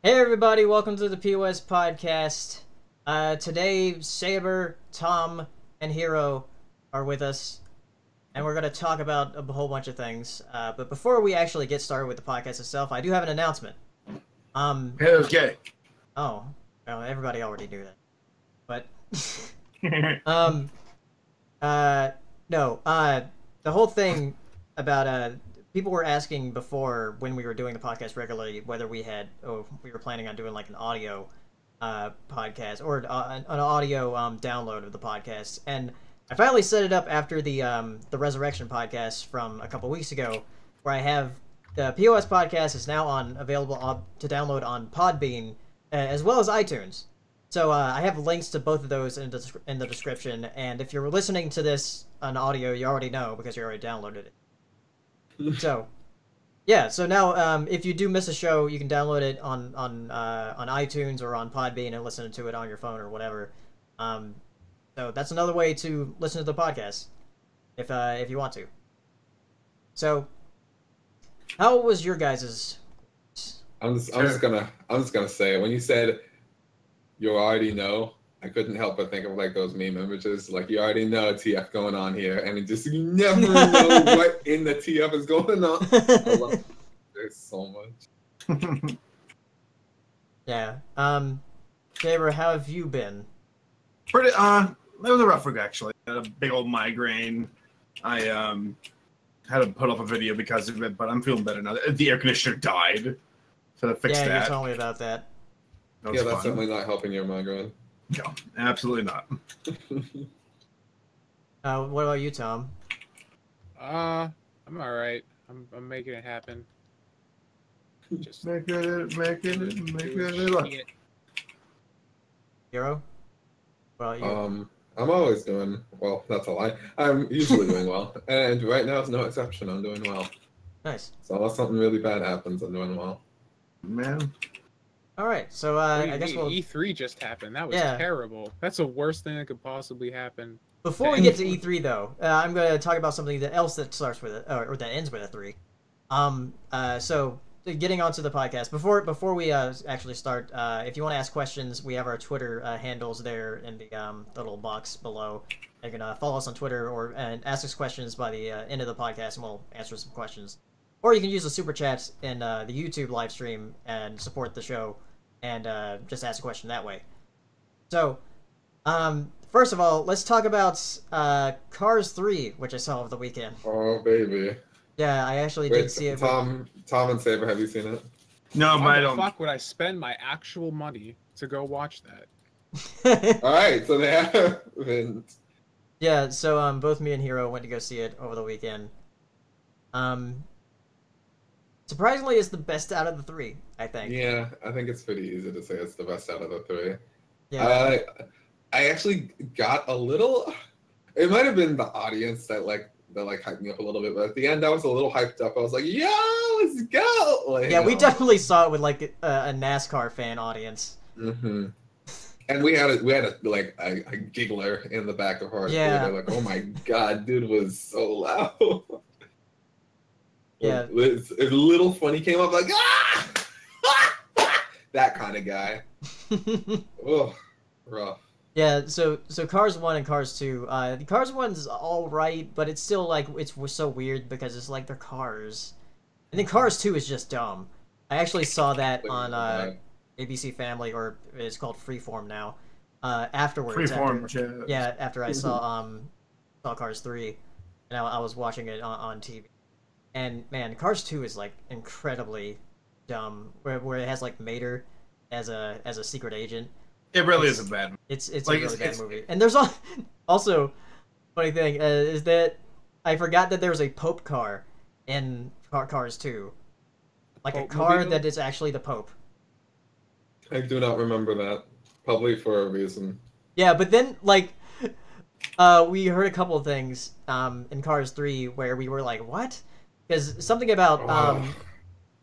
Hey everybody, welcome to the POS Podcast. Today, Saber, Tom, and Hero are with us, and we're going to talk about a whole bunch of things. But before we actually get started with the podcast itself, I do have an announcement. Okay. Oh, well, everybody already knew that. But, the whole thing about, people were asking before when we were doing the podcast regularly whether we were planning on doing like an audio podcast or an audio download of the podcast, and I finally set it up after the Resurrection podcast from a couple weeks ago, where I have the POS podcast is now available to download on Podbean as well as iTunes. So I have links to both of those in the description, and if you're listening to this on audio, you already know because you already downloaded it. So, yeah. So now, if you do miss a show, you can download it on iTunes or on Podbean and listen to it on your phone or whatever. So that's another way to listen to the podcast, if you want to. So, how was your guys's? I'm just gonna say, when you said you already know, I couldn't help but think of like those meme images, like you already know a TF going on here, and it just, you never know what in the TF is going on. I love it. There's so much. Yeah. Saber, how have you been? Pretty. It was a rough week actually. I had a big old migraine. I had to put off a video because of it, but I'm feeling better now. The air conditioner died, so I fixed that. Yeah, you told me about that. Yeah, that's certainly not helping your migraine. No, absolutely not. What about you, Tom? I'm all right. I'm making it happen. Just make it. Hero? What about you? I'm always doing well. That's a lie. I'm usually doing well, and right now is no exception. I'm doing well. Nice. So unless something really bad happens, I'm doing well. Man. All right, so I guess we'll. E3 just happened. That was terrible. That's the worst thing that could possibly happen. Before we get to E3, though, I'm going to talk about something else that starts with it, or that ends with a 3. So getting onto the podcast, before we actually start, if you want to ask questions, we have our Twitter handles there in the little box below. You can follow us on Twitter and ask us questions by the end of the podcast, and we'll answer some questions. Or you can use the super chats in the YouTube live stream and support the show, and just ask a question that way. So, first of all, let's talk about Cars 3, which I saw over the weekend. Oh baby. Yeah, I actually did see it. Tom and Saber, have you seen it? No, but I don't. Why the fuck would I spend my actual money to go watch that? All right, so they haven't. Yeah, so both me and Hero went to go see it over the weekend. Surprisingly, it's the best out of the 3, I think. Yeah, I think it's pretty easy to say it's the best out of the 3. Yeah. I actually got a little. It might have been the audience that hyped me up a little bit, but at the end I was a little hyped up. I was like, "Yo, let's go!" Like, yeah, we definitely saw it with like a NASCAR fan audience. Mm-hmm. And we had a giggler in the back of our theater. Like, oh my god, dude was so loud. Yeah, his little funny came up like that kind of guy. Oh, rough. Yeah, so Cars 1 and Cars 2, Cars 1's all right, but it's still like it's so weird because it's like they're cars, and then Cars 2 is just dumb. I actually saw that on ABC Family, or it's called Freeform now. Afterwards, after I saw Cars 3, and I was watching it on TV. And man, Cars 2 is like incredibly dumb, where it has like Mater as a secret agent. It really is a bad movie. It's like, a really bad movie. And there's also funny thing is that I forgot that there's a Pope car in Cars 2, like a car that is actually the Pope. I do not remember that. Probably for a reason. Yeah, but then like we heard a couple of things in Cars 3 where we were like, what? Because something about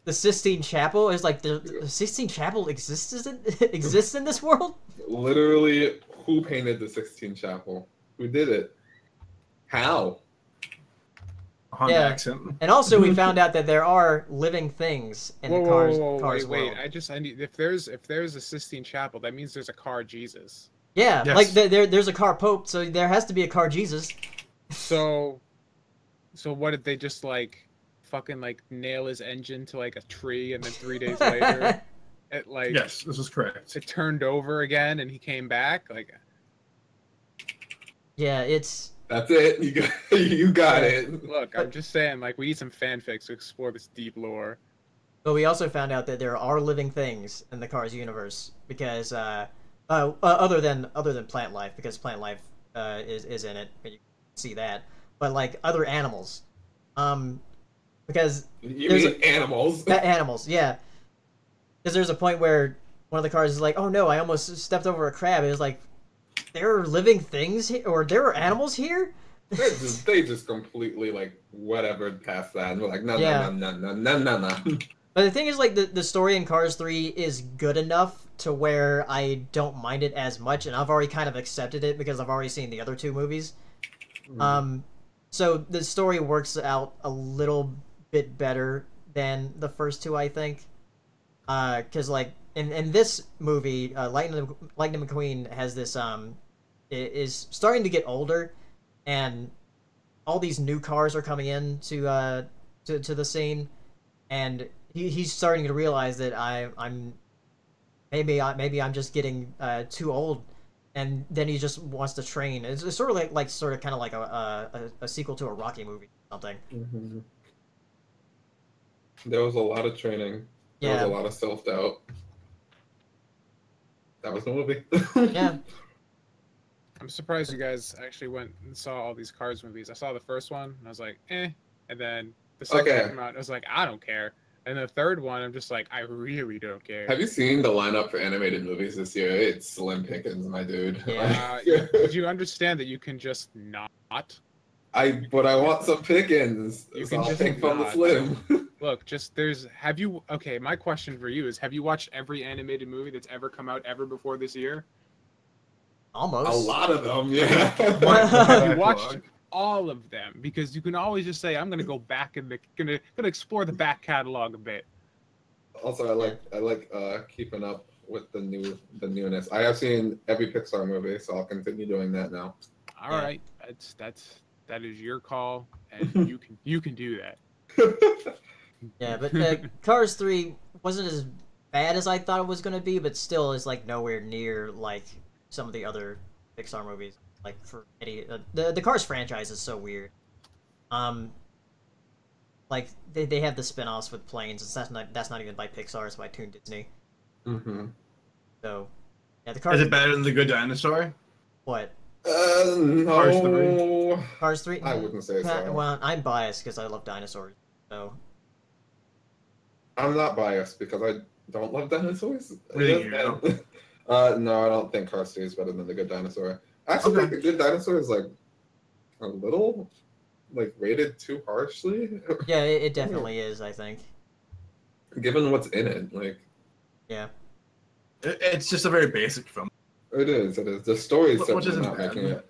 the Sistine Chapel is like the Sistine Chapel exists in this world. Literally, who painted the Sistine Chapel? Who did it? How? Honda Yeah. accent. And also, we found out that there are living things in the Cars world. Wait. I need if there's a Sistine Chapel, that means there's a car Jesus. Yeah, Yes. like there's a car Pope, so there has to be a car Jesus. So what did they just like fucking like nail his engine to like a tree, and then 3 days later it like Yes, this is correct. it turned over again and he came back? Like, Yeah, it's That's it. You got it. look, I'm just saying, like, we need some fanfics to explore this deep lore. but we also found out that there are living things in the Cars universe because other than plant life, because plant life is in it, but you can see that. But like other animals, because You there's mean animals? animals, yeah. Because there's a point where one of the cars is like, "Oh no, I almost stepped over a crab." It was like, there are living things here, or there are animals here. They just completely like whatever past that, and we're like, no. But the thing is, like, the story in Cars 3 is good enough to where I don't mind it as much, and I've already kind of accepted it because I've already seen the other two movies. So the story works out a little bit better than the first two, I think. Because, like, in this movie, Lightning McQueen has this, is starting to get older, and all these new cars are coming in to the scene, and he's starting to realize that I'm maybe I'm just getting too old, and then he just wants to train. It's sort of like kind of like a sequel to a Rocky movie or something. Mm-hmm. There was a lot of training. There was a lot of self-doubt. That was the movie. Yeah. I'm surprised you guys actually went and saw all these Cars movies. I saw the first one, and I was like, eh. And then the second one came out, and I was like, I don't care. And the third one, I'm just like, I really don't care. Have you seen the lineup for animated movies this year? It's slim pickings, my dude. Yeah. Did you understand that you can just not? But I want some pickings. You So can I'll just pick from the not. slim. Look, okay, my question for you is, have you watched every animated movie that's ever come out ever before this year? Almost. A lot of them, yeah. Have you watched all of them? Because you can always just say, I'm going to go back and gonna explore the back catalog a bit. Also, I like keeping up with the newness. I have seen every Pixar movie, so I'll continue doing that now. All right, that is your call, and you can do that. Yeah, but Cars 3 wasn't as bad as I thought it was going to be, but still is like nowhere near like some of the other Pixar movies. Like for any the Cars franchise is so weird. Like they have the spin-offs with planes, and that's not even by Pixar, it's by Toon Disney. Mm-hmm. So yeah, the Cars. Is it better than The Good Dinosaur? What? No. Cars 3? I wouldn't say so. Well, I'm biased because I love dinosaurs. So I'm not biased because I don't love dinosaurs. Really? No, I don't think Cars 3 is better than The Good Dinosaur. I actually think The Good Dinosaur is like a little like rated too harshly. yeah, it definitely is, I think. Given what's in it, like. Yeah. It's just a very basic film. It is. The story is Which certainly isn't not bad. making it.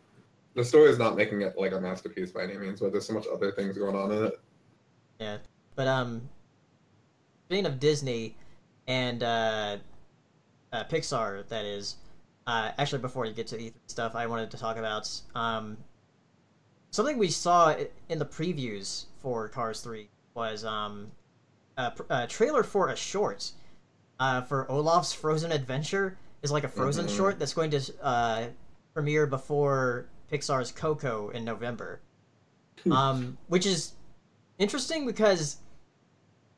The story is not making it like a masterpiece by any means, but there's so much other things going on in it. Yeah, but speaking of Disney and Pixar, that is, actually before you get to E3 stuff, I wanted to talk about something we saw in the previews for Cars 3 was a trailer for a short for Olaf's Frozen Adventure. Is like a Frozen short that's going to premiere before Pixar's Coco in November, which is interesting because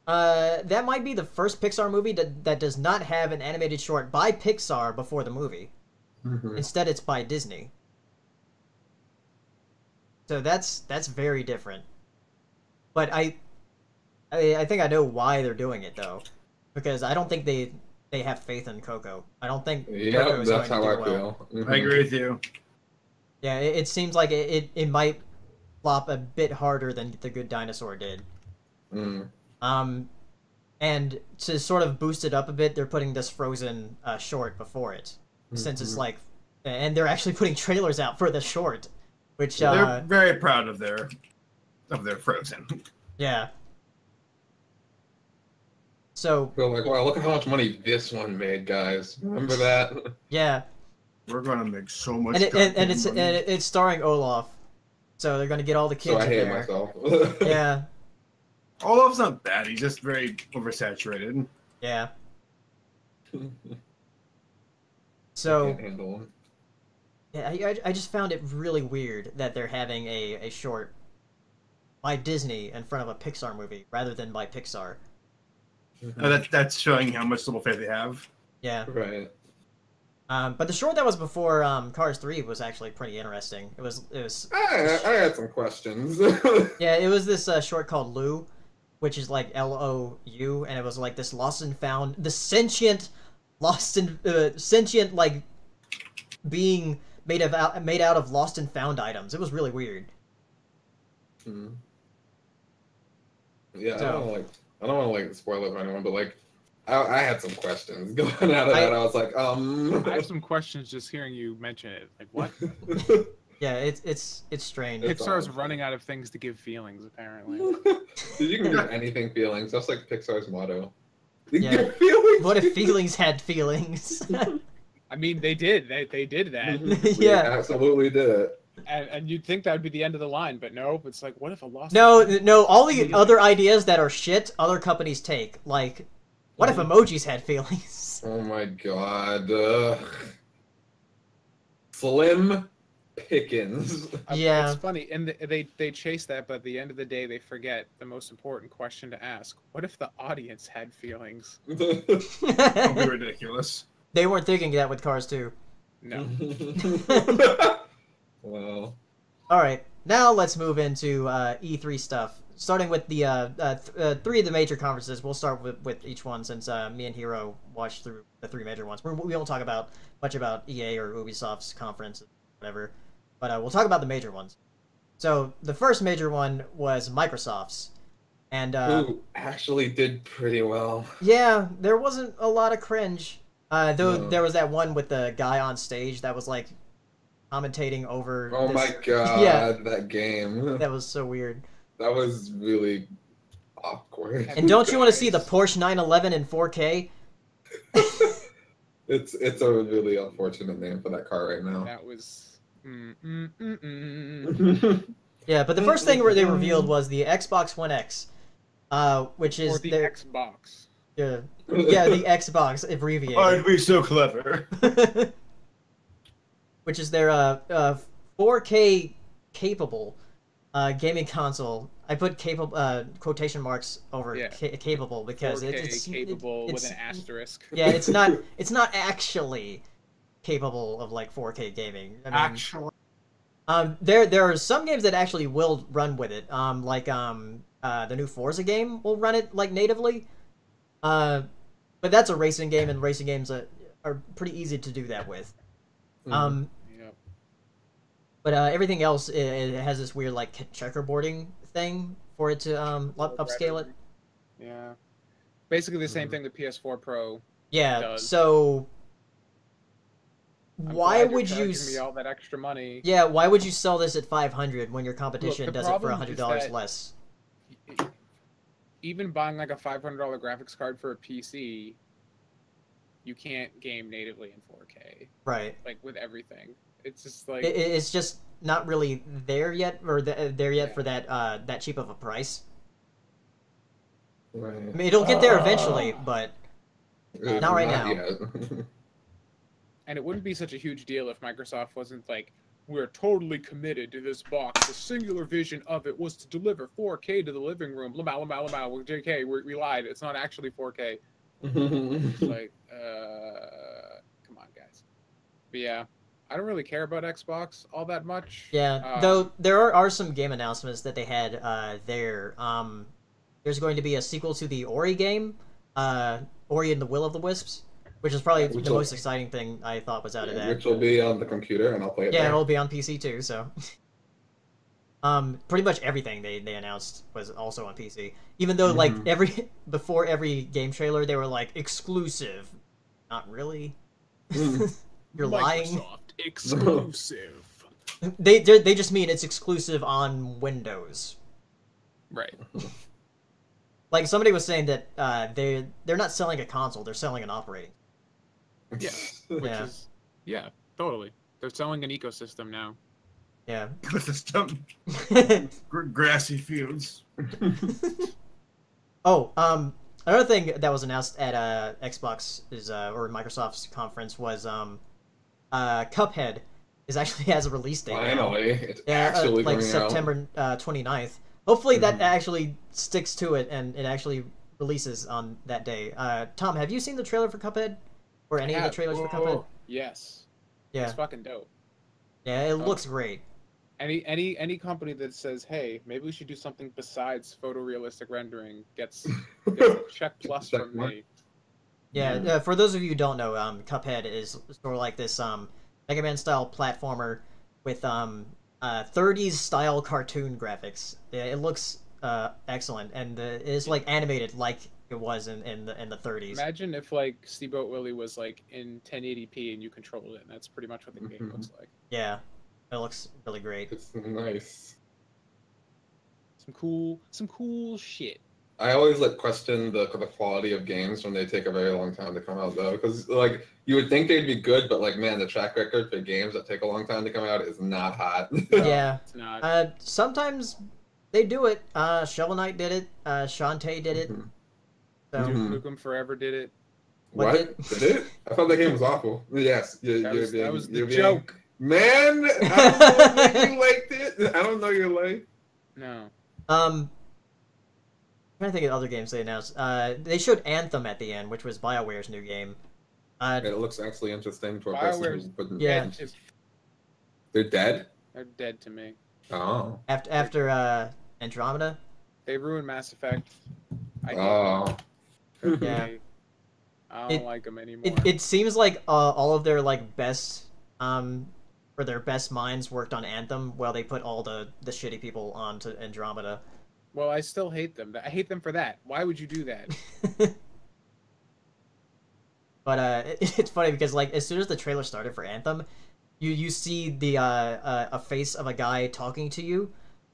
that might be the first Pixar movie that does not have an animated short by Pixar before the movie. Mm-hmm. Instead, it's by Disney. So that's very different. But I think I know why they're doing it though, because I don't think they have faith in Coco. I don't think Coco is that's going how to do I well. feel. Mm-hmm. I agree with you. Yeah, it seems like it might flop a bit harder than The Good Dinosaur did. Mm. And to sort of boost it up a bit, they're putting this Frozen short before it, since it's like, and they're actually putting trailers out for the short, which They're very proud of their of their Frozen. Yeah. So. Feel like, wow, look at how much money this one made, guys. Remember that? Yeah. We're gonna make so much. And it's starring Olaf, so they're gonna get all the kids. So I hate there. myself. Yeah. Olaf's not bad. He's just very oversaturated. Yeah. I So. can't handle it. Yeah, I just found it really weird that they're having a short by Disney in front of a Pixar movie rather than by Pixar. That's showing how much little faith they have. Yeah. Right. But the short that was before Cars 3 was actually pretty interesting. It was. I had some questions. Yeah, it was this short called Lou, which is like Lou, and it was like this lost and found, the sentient like being made out of lost and found items. It was really weird. Yeah, So, I don't want to like spoil it for anyone, but like I had some questions going out of that. I was like, I have some questions just hearing you mention it. Like, what? Yeah, it's strange. Pixar's running out of things to give feelings, apparently. Did you can give anything feelings? That's like Pixar's motto. Yeah. Feelings. What if feelings had feelings? I mean, they did. They did that. We Yeah. absolutely did it. And you'd think that would be the end of the line, but no. It's like, what if a lost... No, all the other ideas that are shit, other companies take. Like, what if emojis had feelings? Oh my god. Slim Pickens. Yeah. It's funny, and they chase that, but at the end of the day, they forget the most important question to ask. What if the audience had feelings? Don't be ridiculous. They weren't thinking that with Cars 2. No. Well. Alright, now let's move into E3 stuff. Starting with the 3 of the major conferences. We'll start with each one since me and Hiro watched through the 3 major ones. We won't talk much about EA or Ubisoft's conference, whatever. But we'll talk about the major ones. So the first major one was Microsoft's. And Who actually did pretty well. yeah, there wasn't a lot of cringe. Though No. there was that one with the guy on stage that was like commentating over. Oh this... my god, Yeah. that game. That was so weird. That was really awkward. And don't you want to see the Porsche 911 in 4K? It's a really unfortunate name for that car right now. That was... Yeah, but the first thing they revealed was the Xbox One X, which is Or the their Xbox. yeah, the Xbox abbreviated. I'd be so clever. Which is their 4K capable gaming console. I put capable quotation marks over capable because 4K it's capable with an asterisk. Yeah, it's not actually capable of like 4K gaming. I mean, Actually, there are some games that actually will run with it. Like the new Forza game will run it like natively. But that's a racing game, and racing games are pretty easy to do that with. Mm-hmm. Yep. But everything else, it has this weird like checkerboarding thing for it to upscale it. Yeah. Basically the same thing the PS4 Pro Yeah. does. So I'm why glad you're would you? charging me all that extra money? Yeah. Why would you sell this at $500 when your competition Look, the does it for problem is $100 that- less? Even buying like a $500 graphics card for a PC, you can't game natively in 4K. Right. Like with everything, it's just like It's just not really there yet, or there yet for that cheap of a price. Right. I mean, it'll get there eventually, but not right now. Yet. And it wouldn't be such a huge deal if Microsoft wasn't like, we're totally committed to this box. The singular vision of it was to deliver 4K to the living room. JK, we lied. It's not actually 4K. It's like, come on, guys. But yeah, I don't really care about Xbox all that much. Yeah, though there are some game announcements that they had there. There's going to be a sequel to the Ori game, Ori and the Will of the Wisps, which is probably the most exciting thing I thought was out of that. Which will be on the computer, and I'll play it. Yeah, there. it'll be on PC too. So, pretty much everything they announced was also on PC. Even though like before every game trailer, they were like exclusive. Not really. You're lying. Microsoft exclusive. They just mean it's exclusive on Windows. Right. Like somebody was saying that they're not selling a console, they're selling an operating. Yeah. Yeah, totally. They're selling an ecosystem now. Yeah. Ecosystem. Grassy fields. Another thing that was announced at Xbox or Microsoft's conference was Cuphead actually has a release date. Finally, it's actually like coming September 29th. Hopefully that actually sticks to it and it actually releases on that day. Tom, have you seen the trailer for Cuphead? Or any of the trailers for Cuphead? Yes. Yeah. It's fucking dope. Yeah, it looks great. Any company that says, hey, maybe we should do something besides photorealistic rendering gets a check plus from me. Yeah, for those of you who don't know, Cuphead is sort of like this Mega Man style platformer with 30s style cartoon graphics. Yeah, it looks excellent, and it is like animated like it was in the 30s. Imagine if like Steamboat Willie was like in 1080p and you controlled it. And that's pretty much what the game looks like. Yeah, it looks really great. It's nice. Some cool shit. I always like question the quality of games when they take a very long time to come out, though, because like you would think they'd be good, but like man, the track record for games that take a long time to come out is not hot. Yeah, it's not. Sometimes they do it. Shovel Knight did it. Shantae did it. So Duke Nukem Forever did it. What? Did it? I thought the game was awful. Yes, that was the joke. Man, I don't know you liked it. I don't know your life. No. I'm trying to think of other games they announced. They showed Anthem at the end, which was BioWare's new game. It looks actually interesting to a BioWare's person. Yeah. They're dead? They're dead to me. Oh. After Andromeda? They ruined Mass Effect. Yeah. I don't like them anymore. It seems like all of their like best or their best minds worked on Anthem, while they put all the shitty people onto Andromeda. Well, I still hate them. I hate them for that. Why would you do that? But it's funny because like as soon as the trailer started for Anthem, you see the a face of a guy talking to you,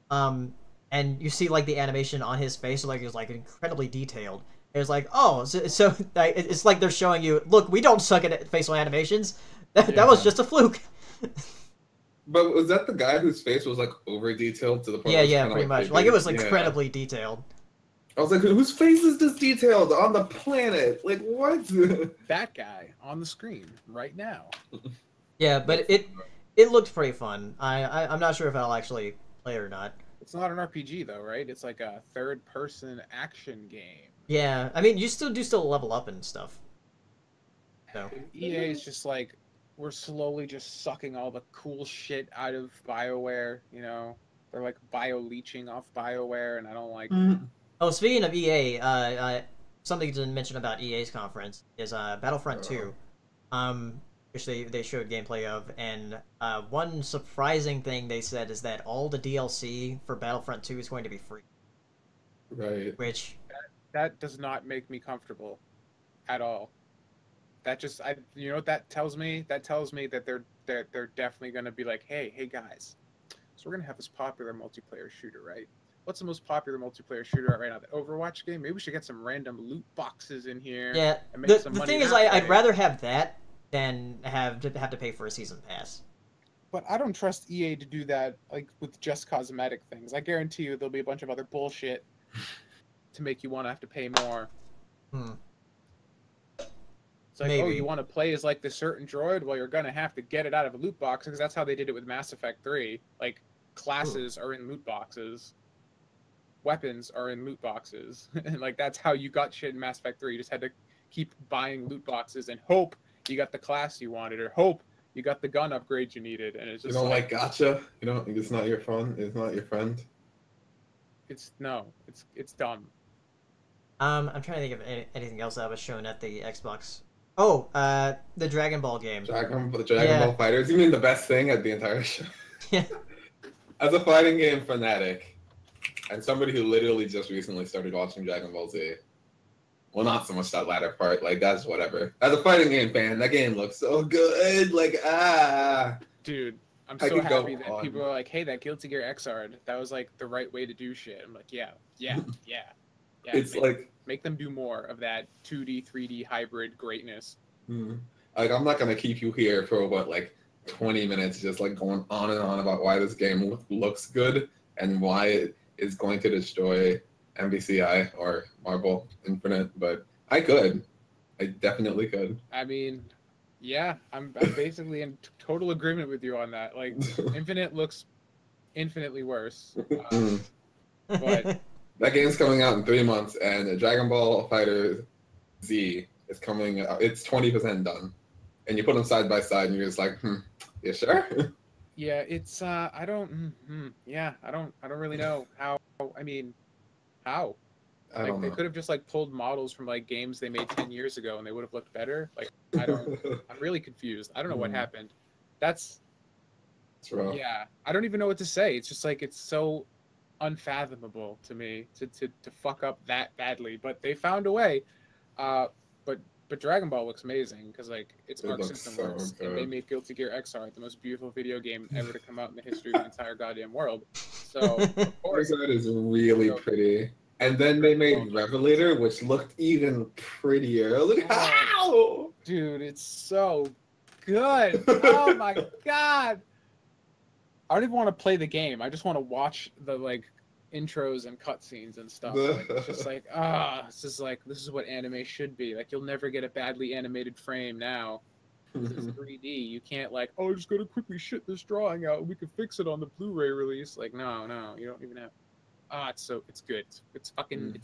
and you see like the animation on his face, like it's like incredibly detailed. It was like, oh, so it's like they're showing you, look, we don't suck at facial animations. That was just a fluke. But was that the guy whose face was like over detailed to the point? Yeah, pretty much. Like it was incredibly detailed. I was like, whose face is this detailed on the planet? Like what? That guy on the screen right now. Yeah, but it looked pretty fun. I'm not sure if I'll actually play it or not. It's not an RPG though, right? It's like a third-person action game. Yeah, I mean, you still level up and stuff. So EA is just like, we're slowly just sucking all the cool shit out of BioWare, you know? They're like bio-leeching off BioWare, and I don't like it. Oh, speaking of EA, something to mention about EA's conference is Battlefront 2, which they showed gameplay of, and one surprising thing they said is that all the DLC for Battlefront 2 is going to be free. Right. Which... That does not make me comfortable at all. That just, you know what that tells me? That tells me that they're definitely going to be like, hey guys, so we're going to have this popular multiplayer shooter, right? What's the most popular multiplayer shooter right now? The Overwatch game? Maybe we should get some random loot boxes in here. Yeah, and make some the money thing is, I'd rather have that than have to pay for a season pass. But I don't trust EA to do that, like, with just cosmetic things. I guarantee you there'll be a bunch of other bullshit to make you want to have to pay more. It's like, Maybe. Oh, you want to play as like this certain droid? Well, you're gonna have to get it out of a loot box, because that's how they did it with Mass Effect 3. Like, classes are in loot boxes, weapons are in loot boxes, and like that's how you got shit in Mass Effect 3. You just had to keep buying loot boxes and hope you got the class you wanted, or hope you got the gun upgrade you needed. And it's just you don't like gotcha. You don't. It's not your fun. It's not your friend. It's dumb. I'm trying to think of anything else that was shown at the Xbox. Oh, the Dragon Ball game. Dragon Ball Fighters. You mean the best thing at the entire show? Yeah. As a fighting game fanatic, and somebody who literally just recently started watching Dragon Ball Z. Well, not so much that latter part. Like, that's whatever. As a fighting game fan, that game looks so good. Like, Dude, I'm so happy that people are like, hey, that Guilty Gear Xrd, that was like the right way to do shit. I'm like, yeah, Yeah. It's make them do more of that 2D, 3D hybrid greatness. Like, I'm not gonna keep you here for 20 minutes just going on and on about why this game looks good and why it is going to destroy MVCI or Marvel Infinite, but I definitely could. I mean, yeah, I'm basically in total agreement with you on that. Like, Infinite looks infinitely worse. But that game's coming out in 3 months, and Dragon Ball Fighter Z is coming out. It's 20% done. And you put them side by side, and you're just like, you sure? Yeah, it's I don't really know how. I mean, how? I don't know. They could have just pulled models from games they made 10 years ago, and they would have looked better. I'm really confused. I don't know what happened. It's rough. Yeah, I don't even know what to say. It's just it's so unfathomable to me to fuck up that badly, but they found a way. But Dragon Ball looks amazing because its arc system works, and they made Guilty Gear XR the most beautiful video game ever to come out in the history of the entire goddamn world. So of course that is really pretty. And then they made Revelator, which looked even prettier. Look how, dude, it's so good. Oh my god! I don't even want to play the game. I just want to watch the intros and cutscenes and stuff. It's just this is what anime should be. You'll never get a badly animated frame now. This is 3D. You can't I just gotta quickly shit this drawing out and we can fix it on the Blu-ray release. No, you don't even have. It's good. It's fucking.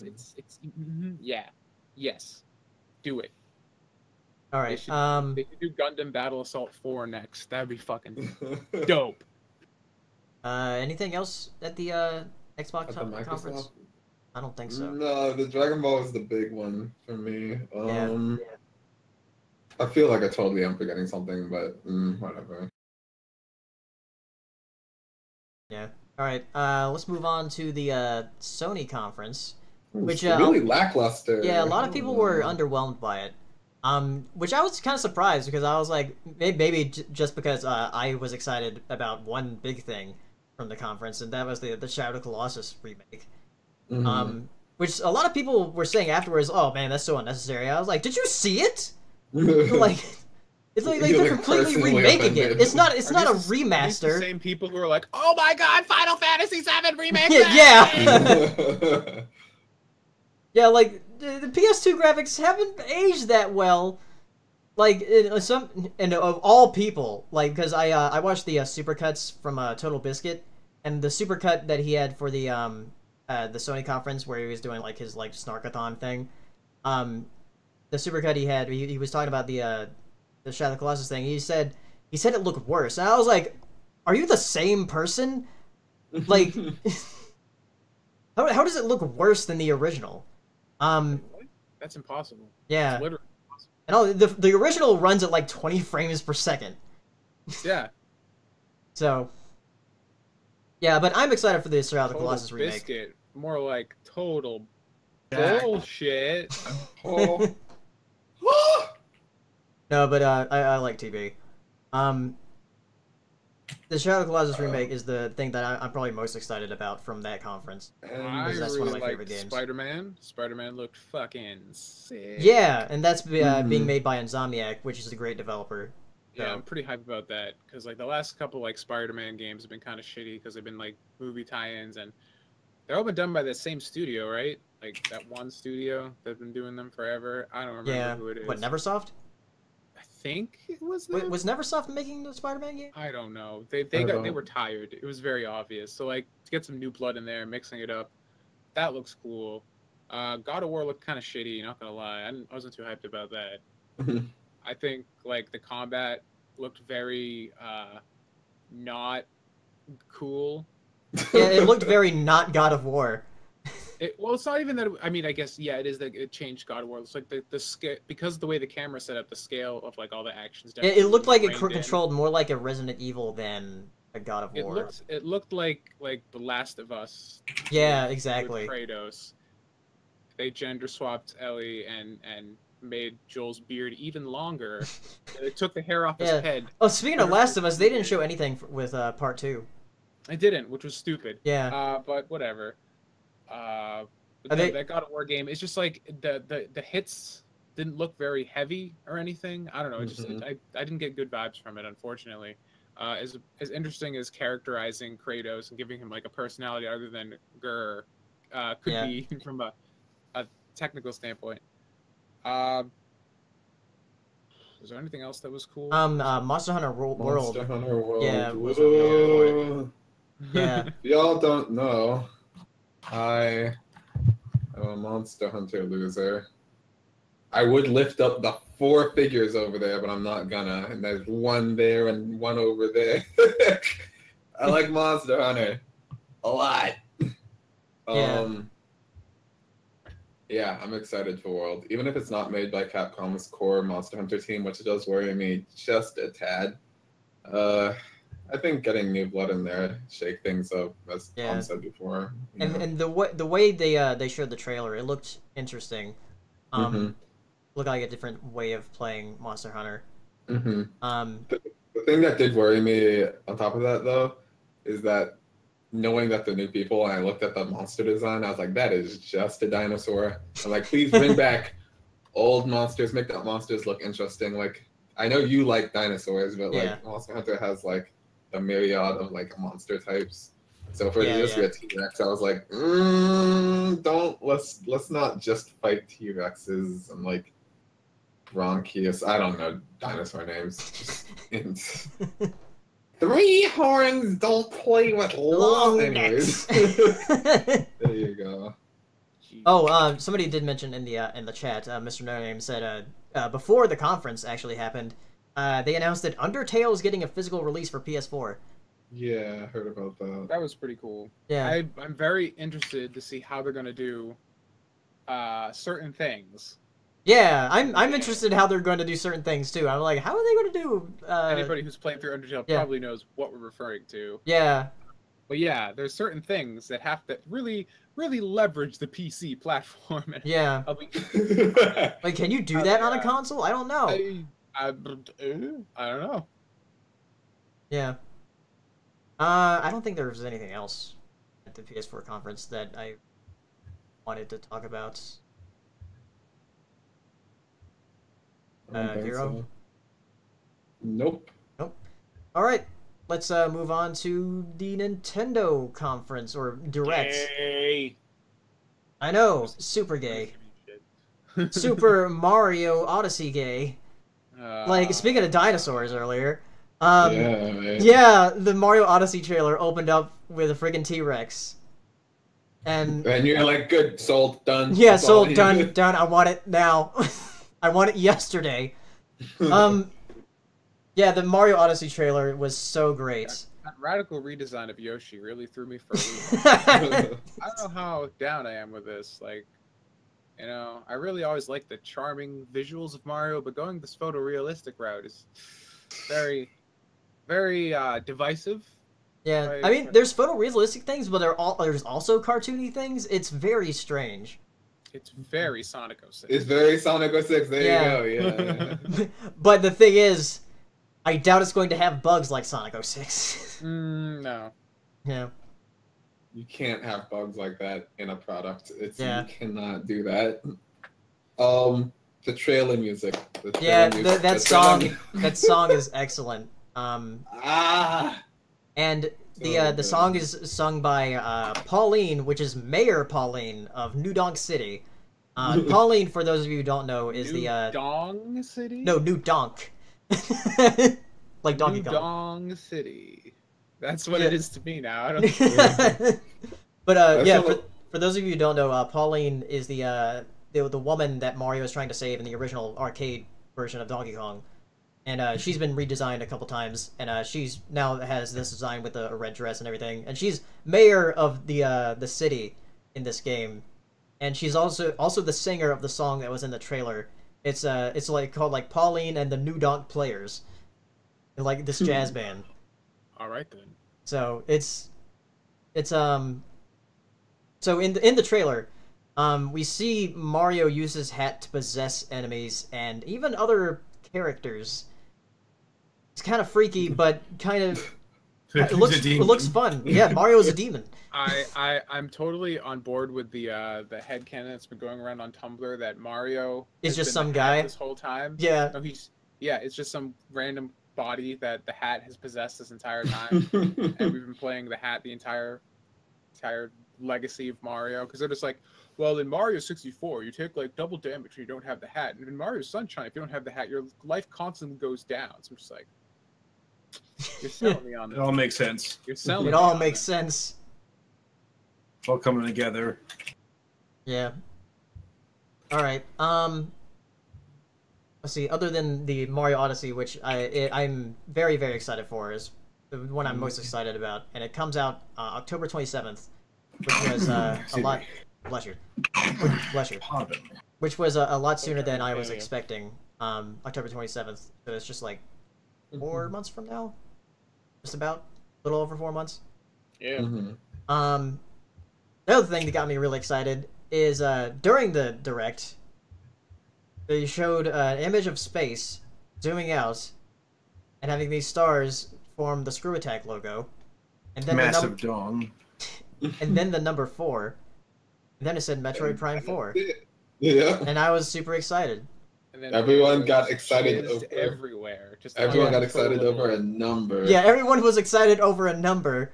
Yeah, yes, do it. All right. They should do Gundam Battle Assault 4 next. That'd be fucking dope. Anything else at the Xbox conference? I don't think so. No, the Dragon Ball is the big one for me. Yeah. I feel like I totally am forgetting something, but whatever. Yeah. All right. Let's move on to the Sony conference, which really lackluster. Yeah, a lot of people were underwhelmed by it. Which I was kind of surprised because I was maybe just because I was excited about one big thing from the conference, and that was the Shadow of the Colossus remake. Which a lot of people were saying afterwards, "Oh man, that's so unnecessary." I was like, "Did you see it?" It's they're completely remaking it. It's not a remaster. The same people who are like, "Oh my god, Final Fantasy VII remake!" Yeah. Yeah, the PS2 graphics haven't aged that well. And of all people, because I watched the supercuts from Total Biscuit, and the supercut that he had for the Sony conference where he was doing his snarkathon thing. The supercut he had, he was talking about the Shadow of the Colossus thing. He said it looked worse, and I was like, "Are you the same person? How does it look worse than the original?" That's impossible. Yeah. It's literally impossible. And the original runs at 20 frames per second. Yeah. So. Yeah, but I'm excited for the Shadow of the Colossus remake. Biscuit, more like total bullshit. No, but I like TB. The Shadow of the Colossus remake is the thing that I'm probably most excited about from that conference. That's really one of my favorite games. Spider-Man. Spider-Man looked fucking sick. Yeah, and that's being made by Insomniac, which is a great developer. So. Yeah, I'm pretty hyped about that because the last couple Spider-Man games have been kind of shitty because they've been movie tie-ins and they're all been done by the same studio, right? That one studio that's been doing them forever. I don't remember who it is. What, Neversoft? I think it was them. Was Neversoft making the Spider-Man game? I don't know. They were tired. It was very obvious. So to get some new blood in there, mixing it up, that looks cool. God of War looked kind of shitty. Not gonna lie, I wasn't too hyped about that. I think the combat looked very not cool. Yeah, it looked very not God of War. It's not even that. I mean, I guess it is that it changed God of War. It's the scale because of the way the camera set up, the scale of all the actions. It looked like it controlled more like a Resident Evil than a God of War. It looked like The Last of Us. Yeah, exactly. With Kratos. They gender swapped Ellie and made Joel's beard even longer. They took the hair off his head. Oh, speaking of Last of Us, they didn't show anything with part 2. They didn't, which was stupid. Yeah. But whatever. That God of War game, it's just like the hits didn't look very heavy or anything. I don't know. It just I didn't get good vibes from it, unfortunately. As interesting as characterizing Kratos and giving him like a personality other than Gur could be from a technical standpoint. Was there anything else that was cool? Monster Hunter World. Monster Hunter World. Yeah. Was really yeah. If y'all don't know, I am a Monster Hunter loser. I would lift up the 4 figures over there, but I'm not gonna. And there's one there and one over there. I like Monster Hunter a lot. Yeah, I'm excited for World. Even if it's not made by Capcom's core Monster Hunter team, which does worry me just a tad. I think getting New Blood in there shake things up, as Tom said before. And the way they showed the trailer, it looked interesting. Looked like a different way of playing Monster Hunter. The thing that did worry me on top of that, though, is that knowing that the new people, and I looked at the monster design, I was like, that is just a dinosaur. I'm like, please bring back old monsters, make that monsters look interesting. Like, I know you like dinosaurs, but like Monster Hunter has like a myriad of like monster types. So for it just be a T-Rex, I was like, let's not just fight T-Rexes and like Bronchius. I don't know dinosaur names. 3 horns don't play with long necks. There you go. Oh, somebody did mention in the chat, Mr. No Name said before the conference actually happened, they announced that Undertale is getting a physical release for PS4. Yeah, I heard about that. That was pretty cool. Yeah, I'm very interested to see how they're gonna do certain things. Yeah, I'm interested in how they're going to do certain things too. I'm like, how are they going to do? Anybody who's played through Undertale probably knows what we're referring to. Yeah. But yeah, there's certain things that have to really leverage the PC platform. Yeah. Like, can you do that on a console? I don't know. I don't know. Yeah. I don't think there was anything else at the PS4 conference that I wanted to talk about. Hero? So. Nope. All right, let's move on to the Nintendo conference or Direct. Gay. I know, super gay. Super Mario Odyssey gay. Like, speaking of dinosaurs earlier. Yeah, the Mario Odyssey trailer opened up with a friggin' T-Rex. And you're like, good, sold, done. Yeah, sold, done. I want it now. I want it yesterday. Yeah, the Mario Odyssey trailer was so great. That radical redesign of Yoshi really threw me for a loop. I don't know how down I am with this. Like, you know, I really always like the charming visuals of Mario, but going this photorealistic route is very, very divisive. Yeah, right? I mean, there's photorealistic things, but there's also cartoony things. It's very strange. It's very Sonic 06. It's very Sonic 06. There you go. Yeah. But the thing is, I doubt it's going to have bugs like Sonic 06. No. Yeah. You can't have bugs like that in a product. You cannot do that. The trailer music. That song is excellent. And the song is sung by Pauline, which is Mayor Pauline of New Donk City. Pauline, for those of you who don't know, is New Dong City? No, New Donk. Like Donkey Kong. New Dong City. That's what it is to me now. I don't But for those of you who don't know, Pauline is the woman that Mario is trying to save in the original arcade version of Donkey Kong. And she's been redesigned a couple times, and she's now has this design with a red dress and everything. And she's mayor of the city in this game, and she's also the singer of the song that was in the trailer. It's like called like Pauline and the New Donk Players, like this jazz band. All right then. So so in the trailer, we see Mario use his hat to possess enemies and even other characters. It's kind of freaky, but kind of It looks fun. Yeah, Mario is a demon. I'm totally on board with the headcanon that's been going around on Tumblr that Mario is just been some the guy this whole time. Yeah. No, it's just some random body that the hat has possessed this entire time, and we've been playing the hat the entire legacy of Mario, because they're just like, well, in Mario 64 you take like double damage and you don't have the hat, and in Mario Sunshine if you don't have the hat your life constantly goes down. So I'm just like, you're selling me on this. It all makes sense. You're selling it me all on makes this. sense. It's all coming together. Yeah. All right. Let's see. Other than the Mario Odyssey, which I'm very, very excited for, is the one I'm most excited about, and it comes out October 27th, which was a lot. Bless you. Bless you. Pardon. Which was a lot sooner than I was expecting. October 27th. So it's just like 4 months from now. Just about a little over 4 months. Yeah. The other thing that got me really excited is during the Direct, they showed an image of space zooming out and having these stars form the Screw Attack logo, and then Massive dong. and then the number 4, and then it said Metroid Prime 4. Yeah. And I was super excited. And then Everyone got excited over everywhere. Just everyone got excited over a number. Yeah, everyone was excited over a number.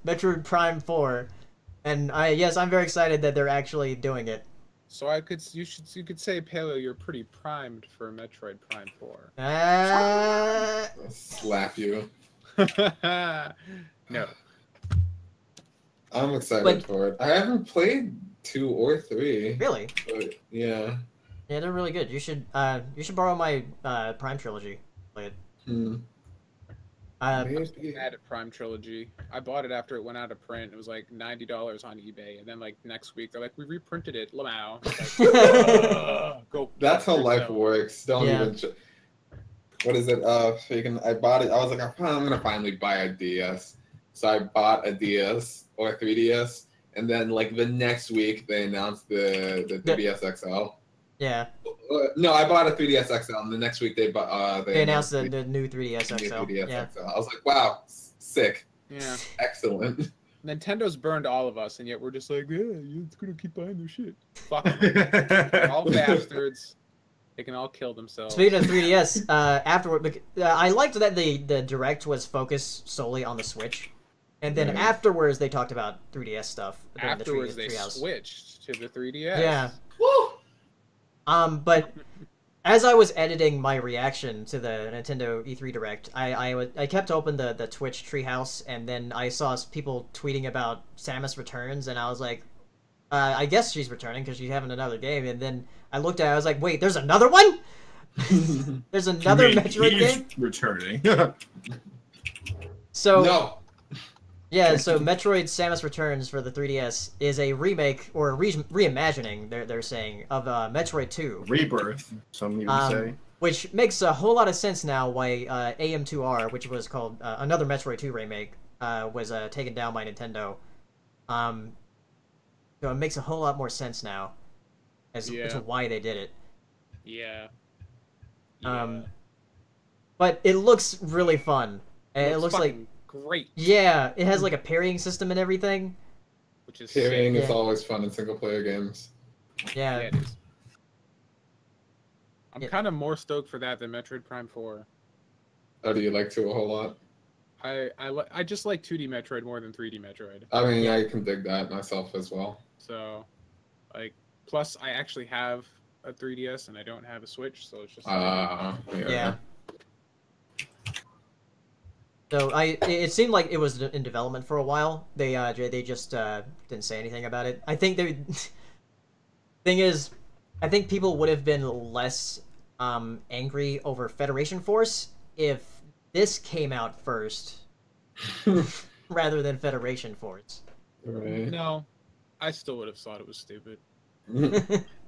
Metroid Prime 4. And I'm very excited that they're actually doing it. So you could say, Paleo, you're pretty primed for Metroid Prime 4. I'll slap you. No. I'm excited for it. I haven't played 2 or 3. Really? But yeah. Yeah, they're really good. You should borrow my Prime Trilogy. Play it. I'm mad at Prime Trilogy. I bought it after it went out of print. It was like $90 on eBay, and then like next week they're like, we reprinted it. Lamau. Like, go. That's how life works. Don't Yeah. even. What is it? I bought it. I was like, I'm gonna finally buy a DS. So I bought a DS or 3DS, and then like the next week they announced the 3DS XL. Yeah. No, I bought a 3DS XL, and the next week they announced the new 3DS XL. 3DS Yeah. XL. I was like, wow, sick. Yeah. Excellent. Nintendo burned all of us, and yet we're just like, yeah, it's gonna keep buying their shit. Fuck them. They're all bastards. They can all kill themselves. Speaking of 3DS, afterward, I liked that the Direct was focused solely on the Switch, and then afterwards they talked about 3DS stuff. Afterwards they switched to the 3DS. Yeah. Woo! But as I was editing my reaction to the Nintendo E3 Direct, I kept open the Twitch Treehouse, and then I saw people tweeting about Samus Returns, and I was like, I guess she's returning because she's having another game. And then I looked at it, I was like, wait, there's another one? There's another Metroid game? Returning. So no. Yeah, so Metroid Samus Returns for the 3DS is a remake or a reimagining, they're saying, of Metroid 2. Rebirth, some even say. Which makes a whole lot of sense now why AM2R, which was called another Metroid 2 remake, was taken down by Nintendo. So it makes a whole lot more sense now as to why they did it. Yeah. But it looks really fun. It looks like great. Yeah, it has like a parrying system and everything. Which is parrying is always fun in single player games. Yeah. It is. I'm kind of more stoked for that than Metroid Prime 4. Oh, do you like 2 a whole lot? I just like 2D Metroid more than 3D Metroid. I mean, I can dig that myself as well. So, like, plus I actually have a 3DS and I don't have a Switch, so it's just. Yeah. So it seemed like it was in development for a while. They just didn't say anything about it. I think thing is, I think people would have been less angry over Federation Force if this came out first rather than Federation Force. Right. No, I still would have thought it was stupid.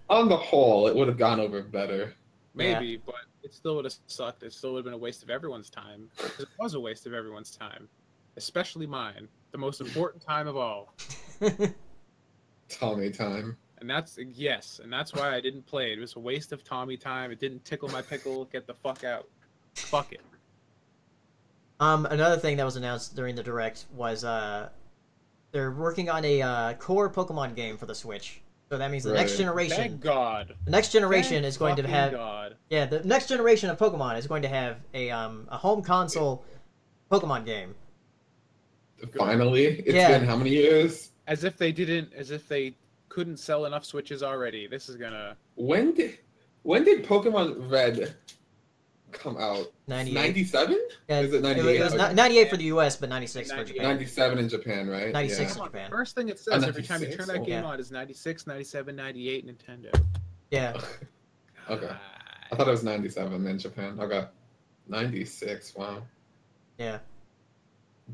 On the whole, it would have gone over better. Maybe, but it still would have sucked. It still would have been a waste of everyone's time. Because it was a waste of everyone's time. Especially mine. The most important time of all. Tommy time. And that's why I didn't play it. It was a waste of Tommy time. It didn't tickle my pickle. Get the fuck out. Fuck it. Another thing that was announced during the Direct was they're working on a core Pokemon game for the Switch. So that means the next generation. Thank God. The next generation is going to fucking have. God. Yeah, the next generation of Pokemon is going to have a home console Pokemon game. Finally, it's Yeah. been how many years? As if they couldn't sell enough Switches already. This is gonna. When did Pokemon Red come out? 98. 97? Yeah, Is it 98? It was Okay. 98 for the US, but 96 for 98. Japan. 97 in Japan, right? 96 Yeah. in Japan. First thing it says Oh, every time you turn 96? that game Yeah. on is 96, 97, 98 Nintendo. Yeah. Okay. I thought it was 97 in Japan. Okay. 96, wow. Yeah.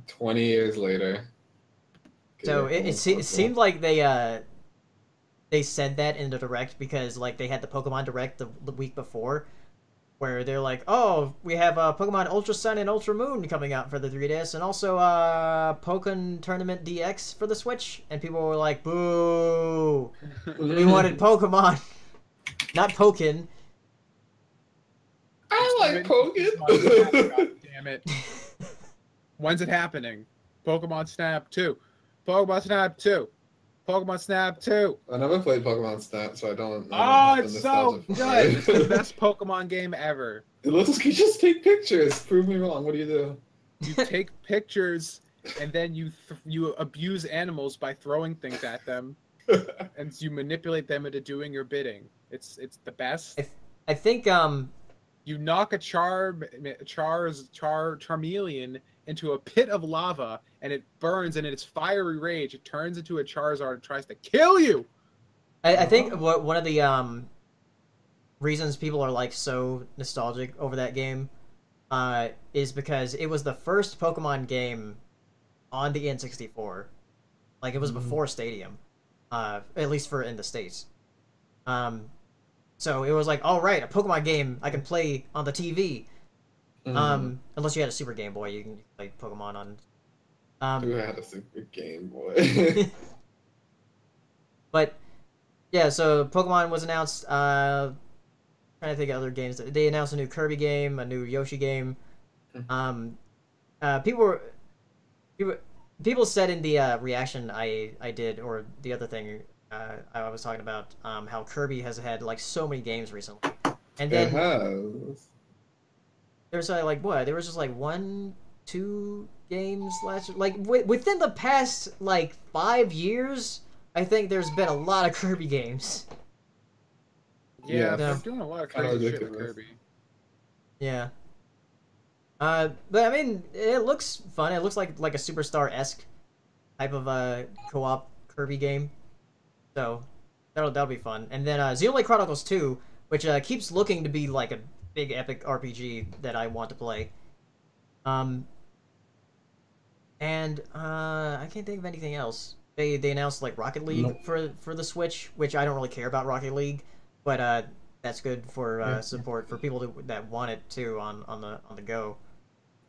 20 years later. So Good. it seemed like they said that in the Direct because like they had the Pokemon Direct the week before, where they're like, oh, we have Pokemon Ultra Sun and Ultra Moon coming out for the 3DS, and also Pokken Tournament DX for the Switch, and people were like, boo, we wanted Pokemon, not Pokken. I like Pokken. God damn it. When's it happening? Pokemon Snap 2. Pokemon Snap 2. Pokemon Snap 2. I never played Pokemon Snap, so I don't know. Oh, the it's so nostalgia for good. it. It's the best Pokemon game ever. It looks like you just take pictures. Prove me wrong. What do you do? You take pictures and then you abuse animals by throwing things at them, and you manipulate them into doing your bidding. It's the best. I think You knock a Charmeleon into a pit of lava, and it burns, and in its fiery rage, it turns into a Charizard and tries to kill you. I think one of the reasons people are like so nostalgic over that game is because it was the first Pokemon game on the N64. Like it was before Stadium, at least for in the States. So it was like, all right, a Pokemon game I can play on the TV. Unless you had a Super Game Boy, you can play Pokemon on. Who had a Super Game Boy? But yeah, so Pokemon was announced. Trying to think of other games. They announced a new Kirby game, a new Yoshi game. People said in the reaction I did, or the other thing I was talking about, how Kirby has had like so many games recently, and then It has. there's like what? There was just like 1-2 games last year. Like within the past like 5 years, I think there's been a lot of Kirby games. Yeah, Yeah. they're doing a lot of Kinda crazy shit with ridiculous. Kirby. Yeah. But I mean, it looks fun. It looks like a Superstar-esque type of co-op Kirby game. So that'll be fun. And then Xenoblade Chronicles 2, which keeps looking to be like a big epic RPG that I want to play. And I can't think of anything else. They announced like Rocket League for the Switch, which I don't really care about Rocket League, but that's good for support for people that want it too on the go.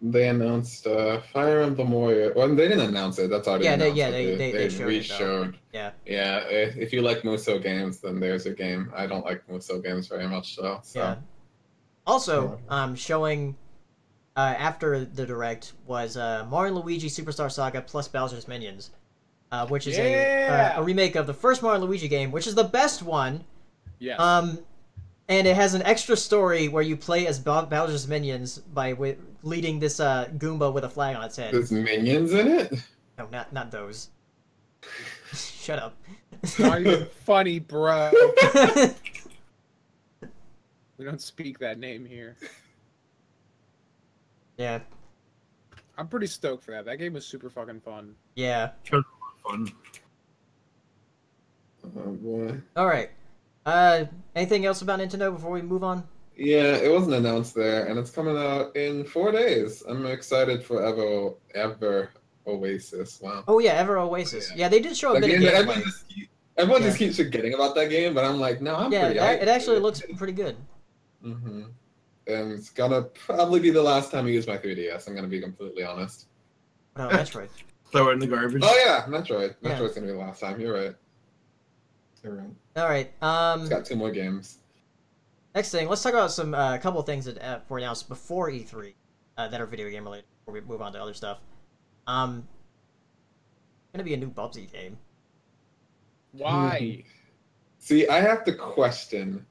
They announced Fire Emblem Warrior. Well, they didn't announce it. That's already announced. They showed it, though. Yeah. If you like Musou games, then there's a game. I don't like Musou games very much, so. Yeah. Also, showing after the Direct was Mario & Luigi Superstar Saga plus Bowser's Minions, which is a remake of the first Mario & Luigi game, which is the best one. Yes. And it has an extra story where you play as Bowser's Minions by leading this Goomba with a flag on its head. There's minions in it? No, not those. Shut up. It's not even funny, bro. We don't speak that name here. Yeah. I'm pretty stoked for that. That game was super fucking fun. Yeah. Fun. Oh boy. All right. Anything else about Nintendo before we move on? Yeah, it wasn't announced there, and it's coming out in 4 days. I'm excited for Ever Oasis. Wow. Oh yeah, Ever Oasis. Yeah, they did show a bit of gameplay. Everyone just keeps forgetting about that game, but I'm like, no, I'm pretty hyped. It actually looks pretty good. Mm-hmm. And it's gonna probably be the last time I use my 3DS. I'm gonna be completely honest. Oh, Metroid. Throw it in the garbage. Oh yeah, Metroid. Yeah. Metroid's gonna be the last time. You're right. You're right. All right. It's got 2 more games. Next thing, let's talk about some couple of things that were announced before E3 that are video game related. before we move on to other stuff. Gonna be a new Bubsy game. Why? See, I have to question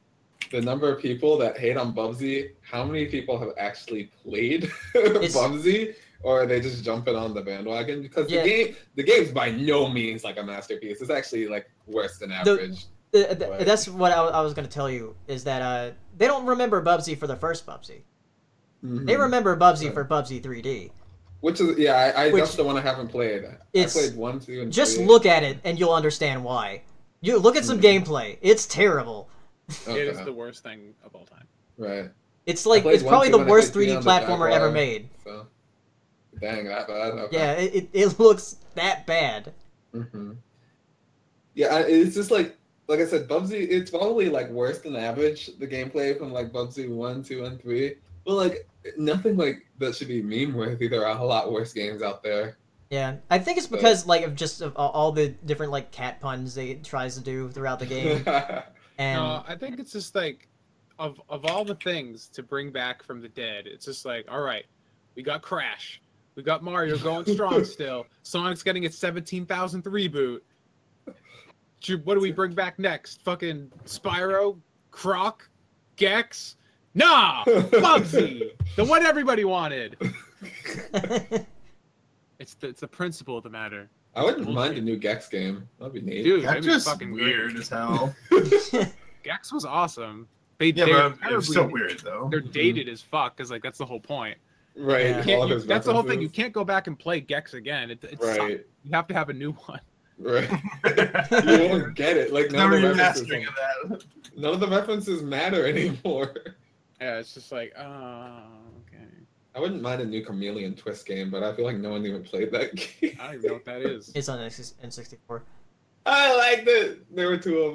the number of people that hate on Bubsy. How many people have actually played Bubsy, or are they just jumping on the bandwagon? Because the game's by no means like a masterpiece. It's actually like worse than average. That's what I was going to tell you, is that they don't remember Bubsy for the first Bubsy. Mm-hmm. They remember Bubsy for Bubsy 3D. Which is, that's the one I haven't played. I played 1, 2, and 3. Just look at it and you'll understand why. You look at some gameplay. It's terrible. Okay. It is the worst thing of all time. Right. It's like, it's probably the worst 3D platformer ever made. So. Dang, that bad? Okay. Yeah, it looks that bad. Mm-hmm. Yeah, it's just like I said, Bubsy, it's probably like worse than average, the gameplay from like Bubsy 1, 2, and 3. But like, nothing like that should be meme-worthy. There are a lot worse games out there. Yeah, I think it's because like of all the different like cat puns they tries to do throughout the game. And no, I think it's just like, of all the things to bring back from the dead, it's just like, all right, we got Crash. We got Mario going strong still. Sonic's getting its 17,000th reboot. What do we bring back next? Fucking Spyro? Croc? Gex? Nah! Bubsy! The one everybody wanted! It's the principle of the matter. I wouldn't mind a new Gex game. That'd be neat. Dude, that's just fucking weird as hell. Gex was awesome. But it was so weird, though. They're dated as fuck, because like that's the whole point. Right. Yeah. That's the whole thing. You can't go back and play Gex again. It's right. You have to have a new one. Right. You won't get it. Like none of the references matter anymore. Yeah, it's just like, okay. I wouldn't mind a new Chameleon Twist game, but I feel like no one even played that game. I don't even know what that is. It's on N64. I liked it. There were 2 of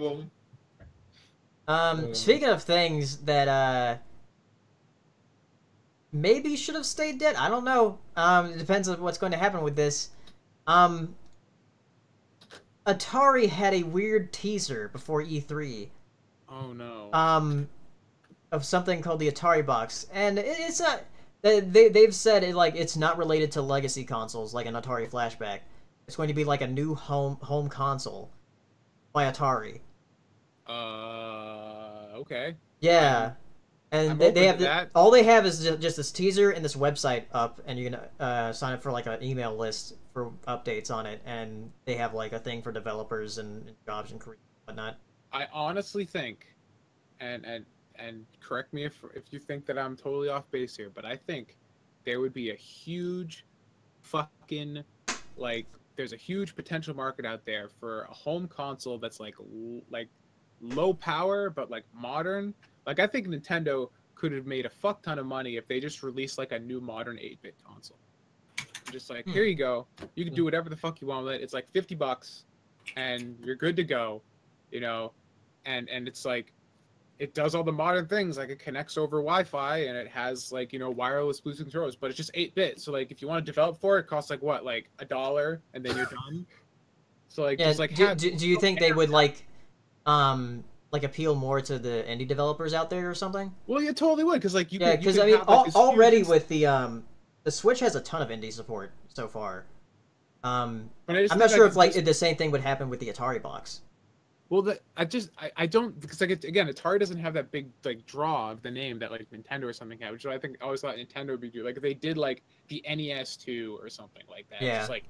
them. Speaking of things that maybe should have stayed dead, I don't know. It depends on what's going to happen with this. Atari had a weird teaser before E3. Oh no. Of something called the Atari Box, and it's not. They've said it's not related to legacy consoles like an Atari Flashback. It's going to be like a new home console by Atari. Okay. Yeah. And they have all they have is just this teaser and this website up, and you can sign up for like an email list for updates on it, and they have like a thing for developers and jobs and careers and whatnot. I honestly think, and correct me if you think that I'm totally off base here, but I think there would be a huge fucking there's a huge potential market out there for a home console that's like low power but like modern. Like I think Nintendo could have made a fuck ton of money if they just released like a new modern 8-bit console. Just like, here you go. You can do whatever the fuck you want with it. It's like $50 and you're good to go, you know. And it's like it does all the modern things, like it connects over Wi-Fi and it has like, you know, wireless Bluetooth controllers, but it's just 8-bit. So like if you want to develop for it, it costs like what, like $1 and then you're done. So like, just like do you think they would like appeal more to the indie developers out there or something? Well, you totally would, because like because I mean, already with the Switch has a ton of indie support so far. I'm not sure if like the same thing would happen with the Atari Box. Well, I don't, because like again, Atari doesn't have that big like draw of the name that like Nintendo or something had, which I think I always thought Nintendo would be good. Like if they did like the NES 2 or something like that, yeah. It's like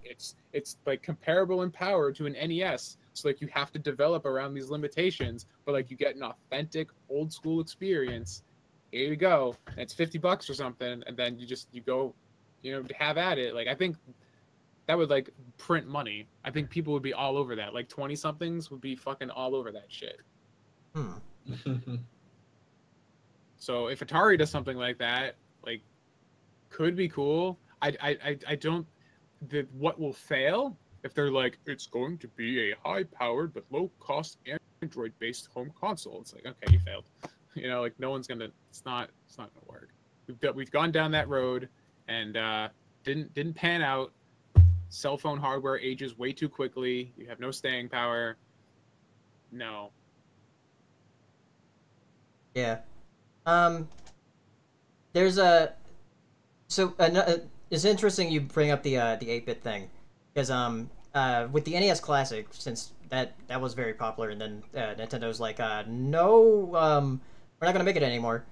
it's like comparable in power to an NES. So like you have to develop around these limitations, but like you get an authentic old school experience. Here you go. And it's $50 or something, and then you go, you know, to have at it. Like I think that would like print money. I think people would be all over that. Like 20-somethings would be fucking all over that shit. So if Atari does something like that, like, could be cool. I don't. What will fail if they're like, it's going to be a high-powered but low-cost Android-based home console. It's like, okay, you failed. You know, like no one's gonna. It's not gonna work. We've gone down that road and didn't pan out. Cell phone hardware ages way too quickly. You have no staying power. No. Yeah. There's it's interesting you bring up the 8-bit thing, because with the NES Classic, since that was very popular, and then Nintendo's like, no, we're not gonna make it anymore.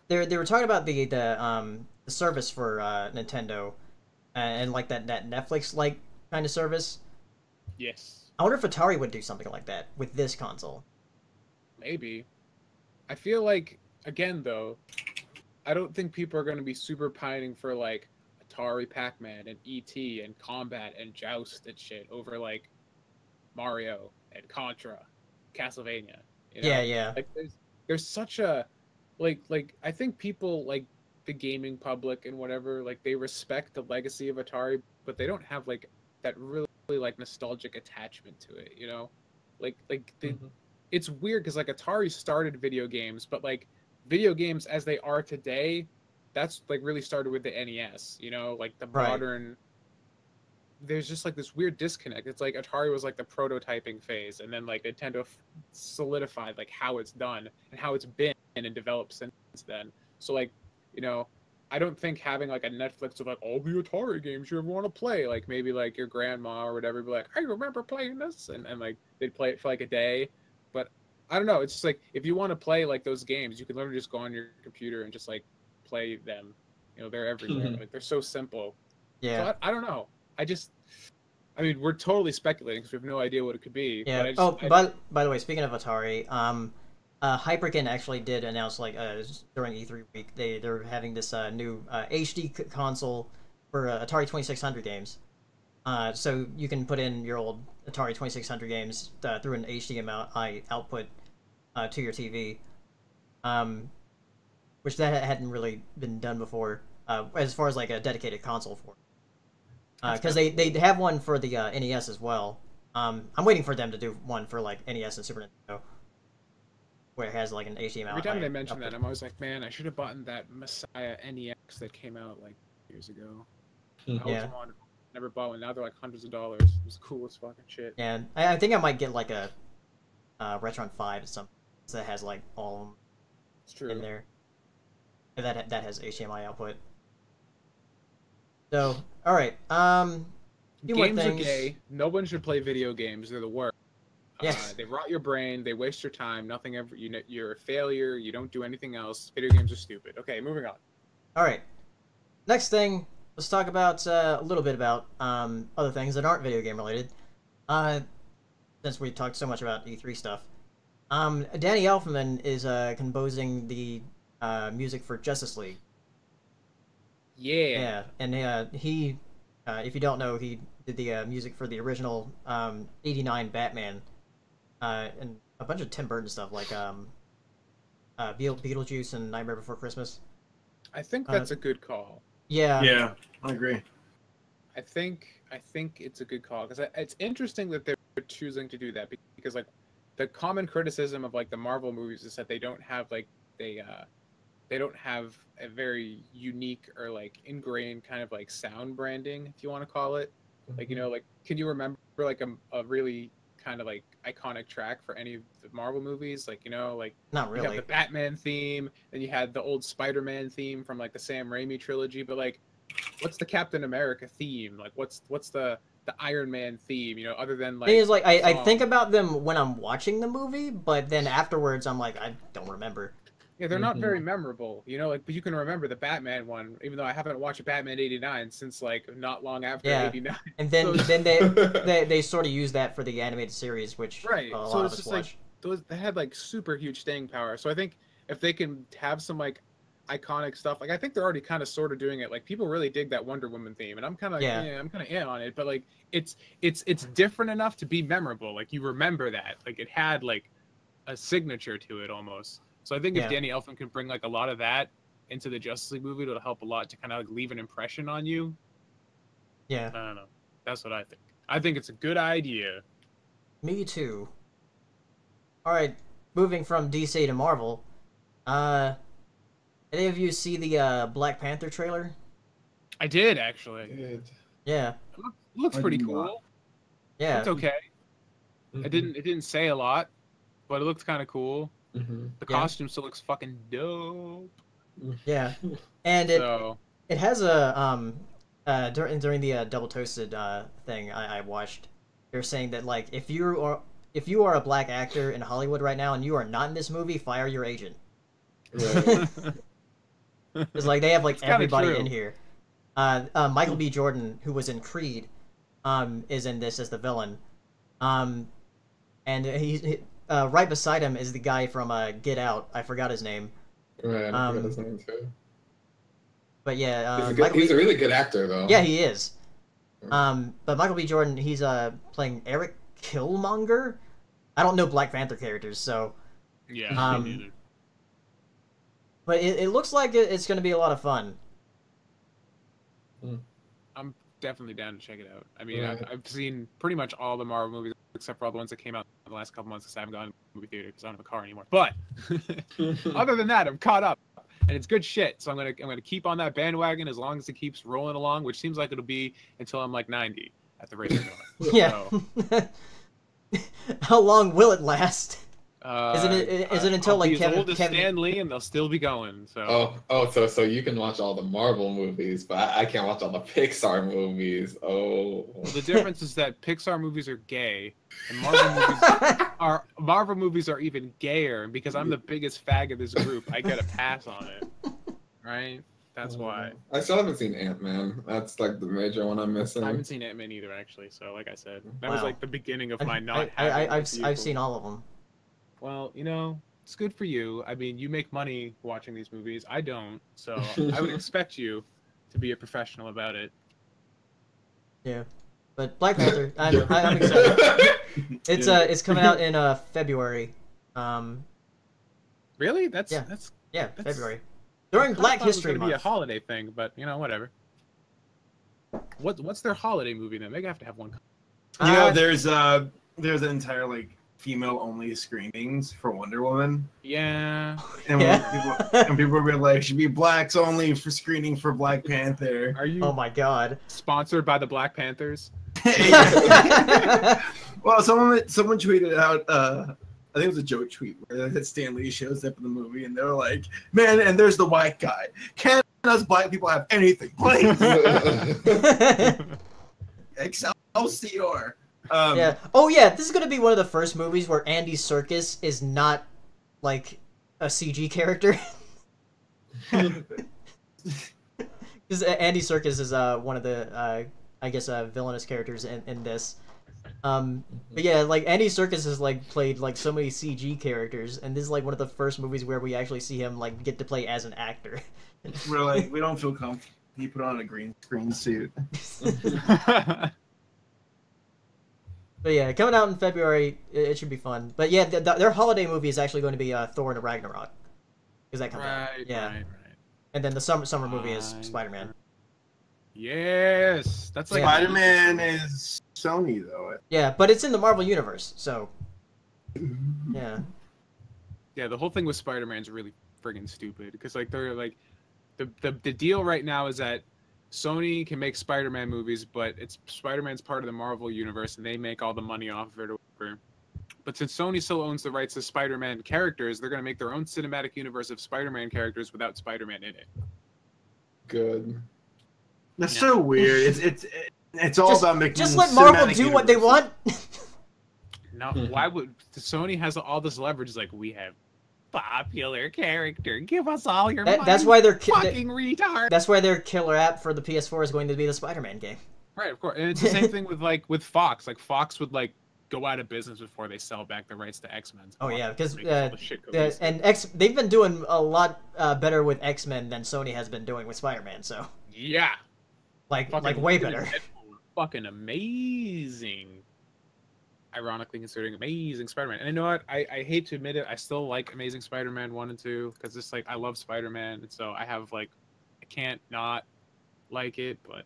They were talking about the service for Nintendo, and like that Netflix like kind of service. Yes. I wonder if Atari would do something like that with this console. Maybe. I feel like, again though, I don't think people are going to be super pining for like Atari Pac-Man and E.T. and Combat and Joust and shit over like Mario and Contra, Castlevania. You know? Yeah. Like there's such a like I think people like the gaming public and whatever, like they respect the legacy of Atari, but they don't have like that really like nostalgic attachment to it, you know? It's weird because like Atari started video games, but like video games as they are today, that's like really started with the NES, you know, like the modern. There's just like this weird disconnect. It's like Atari was like the prototyping phase, and then like Nintendo solidified like how it's done and how it's been and developed since then. So like, you know, I don't think having like a Netflix of like all the Atari games you ever want to play, like maybe like your grandma or whatever, be like, I remember playing this, and like they'd play it for like a day. But I don't know. It's just like if you want to play like those games, you can literally just go on your computer and just like play them. You know, they're everywhere. Like they're so simple. Yeah. So I don't know. I mean, we're totally speculating because we have no idea what it could be. Yeah. By the way, speaking of Atari, Hyperkin actually did announce like during E3 week they're having this new HD console for Atari 2600 games. So you can put in your old Atari 2600 games through an HDMI output to your TV, which that hadn't really been done before, as far as like a dedicated console for. Because they have one for the NES as well. I'm waiting for them to do one for like NES and Super Nintendo, where it has like an HDMI. Every time they mention that, I'm always like, man, I should have bought that Messiah NEX that came out like years ago. I never bought one. Now they're like hundreds of dollars. It was cool as fucking shit. And I think I might get like a Retron 5 or something that has like all of them in there. And that has HDMI output. So, all right. Games are gay. No one should play video games. They're the worst. Yes. They rot your brain. They waste your time. Nothing ever. You're a failure. You don't do anything else. Video games are stupid. Okay, moving on. All right. Next thing, let's talk about a little bit about other things that aren't video game related. Since we talked so much about E3 stuff, Danny Elfman is composing the music for Justice League. Yeah, and he, if you don't know, he did the music for the original '89 Batman, and a bunch of Tim Burton stuff like Beetlejuice and Nightmare Before Christmas. I think that's a good call. Yeah, I agree. I think it's a good call because it's interesting that they're choosing to do that because like the common criticism of like the Marvel movies is that they don't have like they don't have a very unique or like ingrained kind of like sound branding, if you want to call it. Like, you know, like, can you remember like a really kind of like iconic track for any of the Marvel movies? Like, you know, like not really. You have the Batman theme, and you had the old Spider-Man theme from like the Sam Raimi trilogy, but like, what's the Captain America theme? Like, what's the Iron Man theme? You know, other than like. Thing is, like, I think about them when I'm watching the movie, but then afterwards I'm like, I don't remember. Yeah, they're not very memorable, you know. Like, but you can remember the Batman one, even though I haven't watched Batman '89 since like not long after '89. And then they sort of use that for the animated series, which a lot of us watch. Like they had like super huge staying power. So I think if they can have some like iconic stuff, like I think they're already kind of sort of doing it. Like people really dig that Wonder Woman theme, and I'm kind of in on it. But like it's different enough to be memorable. Like you remember that. Like it had like a signature to it almost. So I think if Danny Elfman can bring like a lot of that into the Justice League movie, it'll help a lot to kind of like leave an impression on you. Yeah. I don't know. That's what I think. I think it's a good idea. Me too. All right, moving from DC to Marvel. Any of you see the Black Panther trailer? I did actually. Yeah. It looks pretty cool. Yeah. It's okay. It didn't say a lot, but it looks kind of cool. The costume still looks fucking dope. Yeah, and it has a during the Double Toasted thing I watched, they're saying that like if you are a black actor in Hollywood right now and you are not in this movie, fire your agent. Right. It's like they have like everybody true. in here. Michael B. Jordan, who was in Creed, is in this as the villain. And he right beside him is the guy from Get Out. I forgot his name. Right, I forgot his name too. But yeah, he's a really good actor though. Yeah, he is. But Michael B. Jordan, he's playing Eric Killmonger. I don't know Black Panther characters, so yeah. Me neither. But it looks like it's going to be a lot of fun. I'm definitely down to check it out. I mean, I've seen pretty much all the Marvel movies except for all the ones that came out in the last couple months because I haven't gone to the movie theater because I don't have a car anymore. But other than that, I'm caught up, and it's good shit. So I'm gonna keep on that bandwagon as long as it keeps rolling along, which seems like it'll be until I'm like 90 at the rate we're going. Yeah. So, how long will it last? Is it until I'll like be as old as Kevin Stan Lee and they'll still be going? So so you can watch all the Marvel movies, but I can't watch all the Pixar movies. Oh. Well, the difference is that Pixar movies are gay, and Marvel movies are even gayer. And because I'm the biggest fag of this group, I get a pass on it. Right? That's why. I still haven't seen Ant-Man. That's like the major one I'm missing. I haven't seen Ant-Man either, actually. So, like I said, that was Wow. like the beginning of my I've seen all of them. Well, you know, it's good for you. I mean, you make money watching these movies. I don't, so I would expect you to be a professional about it. Yeah, but Black Panther, I'm excited. It's coming out in February. Really? That's February. During Black History Month. Be a holiday thing, but you know, whatever. What's their holiday movie then? They have to have one. You know, there's an entire like female-only screenings for Wonder Woman. Yeah. And people were like, should be blacks only for screening for Black Panther. Are you? Oh my god. Sponsored by the Black Panthers? Well, someone tweeted out. I think it was a joke tweet where that Stan Lee shows up in the movie, and they were like, "Man, and there's the white guy. Can't us black people have anything, please?" Excelsior. Yeah. Oh yeah, this is gonna be one of the first movies where Andy Serkis is not like a CG character. Because Andy Serkis is one of the I guess villainous characters in this. But yeah, like Andy Serkis has like played like so many CG characters, and this is like one of the first movies where we actually see him like get to play as an actor. We're like, we don't feel comfortable. He put on a green screen suit. But yeah, coming out in February, it should be fun. But yeah, their holiday movie is actually going to be Thor and Ragnarok. Because that comes out. Yeah. Right. And then the summer movie is Spider-Man. Yes, that's like Spider-Man is Sony though. Yeah, but it's in the Marvel universe, so yeah. Yeah, the whole thing with Spider-Man is really friggin' stupid because like they're like the deal right now is that Sony can make Spider-Man movies, but Spider-Man's part of the Marvel universe, and they make all the money off of it. But since Sony still owns the rights to Spider-Man characters, they're going to make their own cinematic universe of Spider-Man characters without Spider-Man in it. Good. That's so weird. It's all about making. Just let Marvel do what they want. No, why would Sony has all this leverage? It's like we have popular character. Give us all your money. That's why they're fucking retard. That's why their killer app for the PS4 is going to be the Spider-Man game. Right, of course. And it's the same thing with Fox. Like Fox would like go out of business before they sell back the rights to X-Men. Oh yeah, because they've been doing a lot better with X-Men than Sony has been doing with Spider-Man. So yeah, like way better. Fucking amazing. Ironically considering Amazing Spider-Man. And you know what? I hate to admit it, I still like Amazing Spider-Man 1 and 2 because it's like I love Spider-Man, and so I have like I can't not like it, but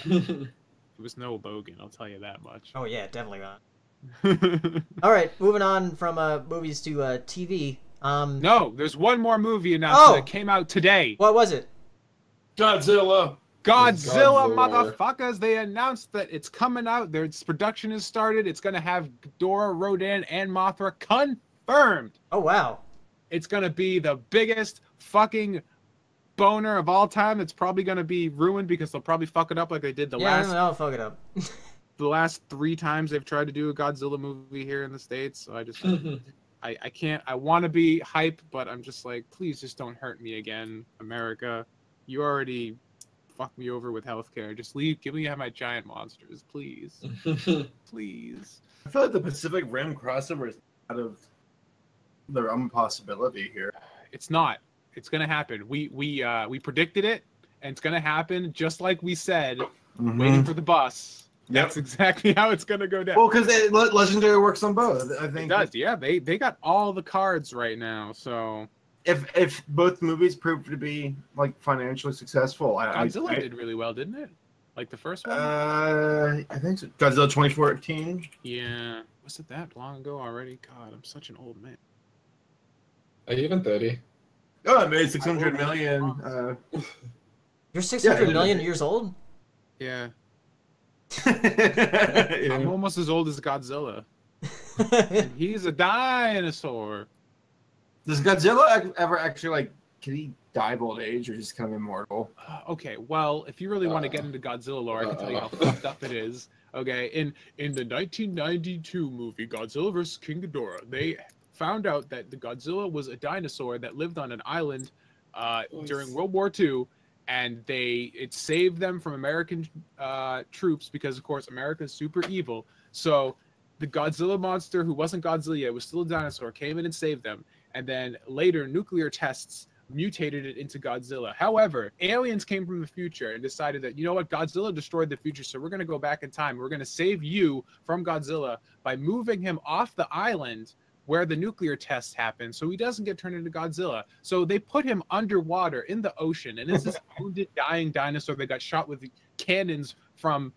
yeah. It was no Logan, I'll tell you that much. Oh yeah, definitely not. All right, moving on from movies to TV. No, there's one more movie announced that came out today. What was it? Godzilla, motherfuckers! They announced that it's coming out. Their production has started. It's gonna have Ghidorah, Rodan, and Mothra confirmed. Oh wow! It's gonna be the biggest fucking boner of all time that's probably going to be ruined because they'll probably fuck it up like they did the last. Yeah, I'll fuck it up. The last 3 times they've tried to do a Godzilla movie here in the States. So I just, I can't. I want to be hype, but I'm just like, please just don't hurt me again, America. You already fucked me over with healthcare. Just leave. Give me my giant monsters, please, please. I feel like the Pacific Rim crossover is out of the realm of possibility here. It's not. It's gonna happen. We predicted it, and it's gonna happen just like we said. Waiting for the bus. That's exactly how it's gonna go down. Well, because Legendary works on both. I think it does. Yeah, they got all the cards right now. So if both movies prove to be like financially successful, Godzilla did really well, didn't it? Like the first one. I think so. Godzilla 2014. Yeah. Was it that long ago already? God, I'm such an old man. Are you even 30? Oh, it made 600 million. You're 600 million years old? Yeah. I'm almost as old as Godzilla. And he's a dinosaur. Does Godzilla ever actually, like, can he die of old age or just kind of immortal? Okay, well, if you really want to get into Godzilla lore, I can tell you how fucked up it is. Okay, in the 1992 movie Godzilla vs. King Ghidorah, they found out that the Godzilla was a dinosaur that lived on an island during World War II, and it saved them from American troops because, of course, America's super evil. So the Godzilla monster, who wasn't Godzilla yet, was still a dinosaur, came in and saved them. And then later, nuclear tests mutated it into Godzilla. However, aliens came from the future and decided that, you know what, Godzilla destroyed the future, so we're going to go back in time. We're going to save you from Godzilla by moving him off the island where the nuclear tests happen, so he doesn't get turned into Godzilla. So they put him underwater in the ocean, and it's this wounded, dying dinosaur that got shot with cannons from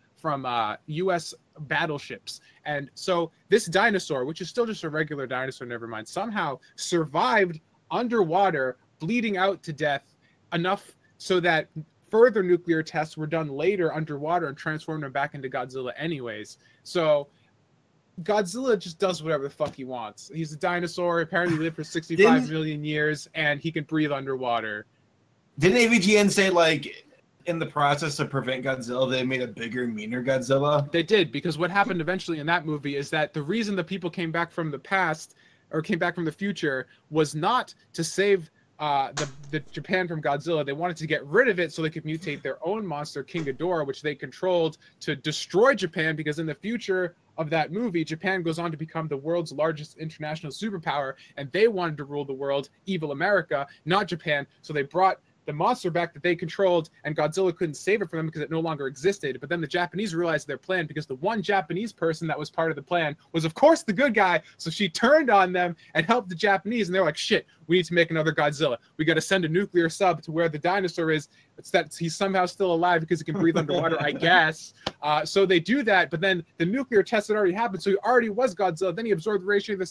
U.S. battleships. And so this dinosaur, which is still just a regular dinosaur, never mind, somehow survived underwater, bleeding out to death, enough so that further nuclear tests were done later underwater and transformed him back into Godzilla anyways. So Godzilla just does whatever the fuck he wants. He's a dinosaur, apparently lived for 65 million years, and he can breathe underwater. Didn't AVGN say, like, in the process to prevent Godzilla, they made a bigger, meaner Godzilla? They did, because what happened eventually in that movie is that the reason the people came back from the past, or came back from the future, was not to save the Japan from Godzilla. They wanted to get rid of it so they could mutate their own monster, King Ghidorah, which they controlled to destroy Japan, because in the future of that movie, Japan goes on to become the world's largest international superpower, and they wanted to rule the world, evil America, not Japan. So they brought the monster back that they controlled, and Godzilla couldn't save it from them because it no longer existed. But then the Japanese realized their plan, because the one Japanese person that was part of the plan was, of course, the good guy. So she turned on them and helped the Japanese, and they're like, shit, we need to make another Godzilla. We got to send a nuclear sub to where the dinosaur is. It's that he's somehow still alive because he can breathe underwater, I guess. So they do that, but then the nuclear test had already happened, so he already was Godzilla. Then he absorbed the radiation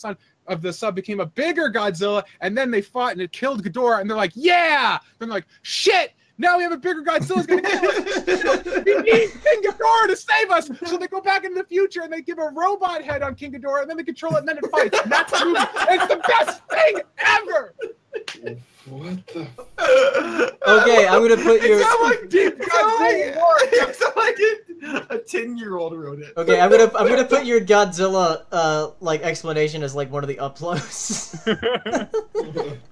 of the sub, became a bigger Godzilla, and then they fought and it killed Ghidorah, and they're like, yeah! They're like, shit! Now we have a bigger Godzilla. It's gonna kill us. We need King Ghidorah to save us. So they go back into the future and they give a robot head on King Ghidorah, and then they control it, and then it fights. And that's the movie. It's the best thing ever. What the? Okay, I'm gonna put your. It's not like deep. It's not like a 10-year-old wrote it. Okay, I'm gonna put your Godzilla like explanation as like one of the uploads.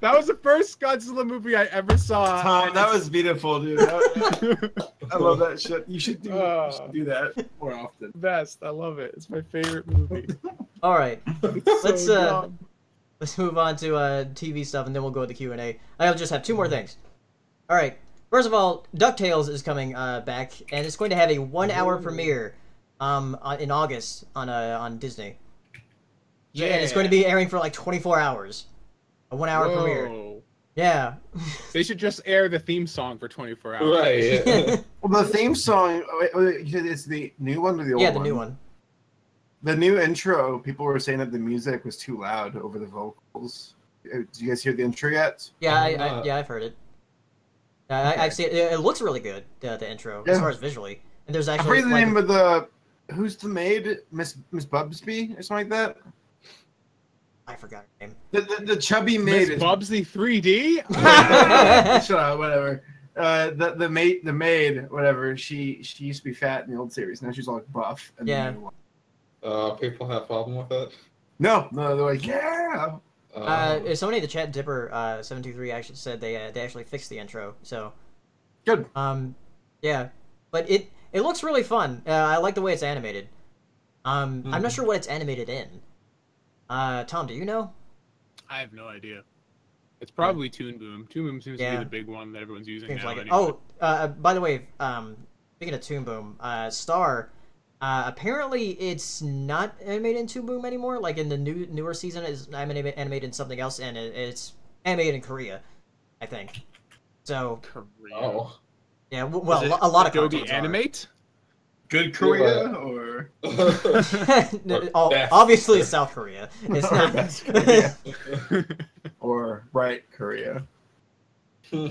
That was the first Godzilla movie I ever saw. Tom, that was beautiful, dude. I love that shit. You should do that more often. Best. I love it. It's my favorite movie. All right, let's dumb. let's move on to TV stuff, and then we'll go to the Q&A. I'll just have 2 more things. All right. First of all, DuckTales is coming back, and it's going to have a 1-hour premiere in August on Disney. Yeah. And it's going to be airing for like 24 hours. A 1-hour premiere. Yeah. They should just air the theme song for 24 hours. Right. Yeah. Well, the theme song, it's the new one or the old one? Yeah, the new one. The new intro, people were saying that the music was too loud over the vocals. Did you guys hear the intro yet? Yeah, I've heard it. I've seen it. It looks really good, the intro, as far as visually. And there's actually. I forget the name of the. Who's the maid? Miss Bubsby or something like that. I forgot her name. The chubby maid Miss Bubsy 3D. Shut up, whatever. The maid, whatever. She used to be fat in the old series. Now she's all like buff. And Yeah. People have a problem with it. No, they're like, yeah. Somebody in the chat, Dipper 723 actually said they actually fixed the intro. So Good. yeah, but it looks really fun. I like the way it's animated. I'm not sure what it's animated in. Tom, do you know? I have no idea. It's probably Toon Boom. Toon Boom seems to be the big one that everyone's using Seems now. like it. Anyway. Oh, by the way, speaking of Toon Boom, Star, apparently it's not animated in Toon Boom anymore. Like in the newer season, it's animated in something else, and it's animated in Korea, I think. So. Korea. Oh. Yeah, well, a lot of Adobe cartoons Animate. Good Korea or obviously South Korea. It's or not. best Korea or right Korea. Yeah.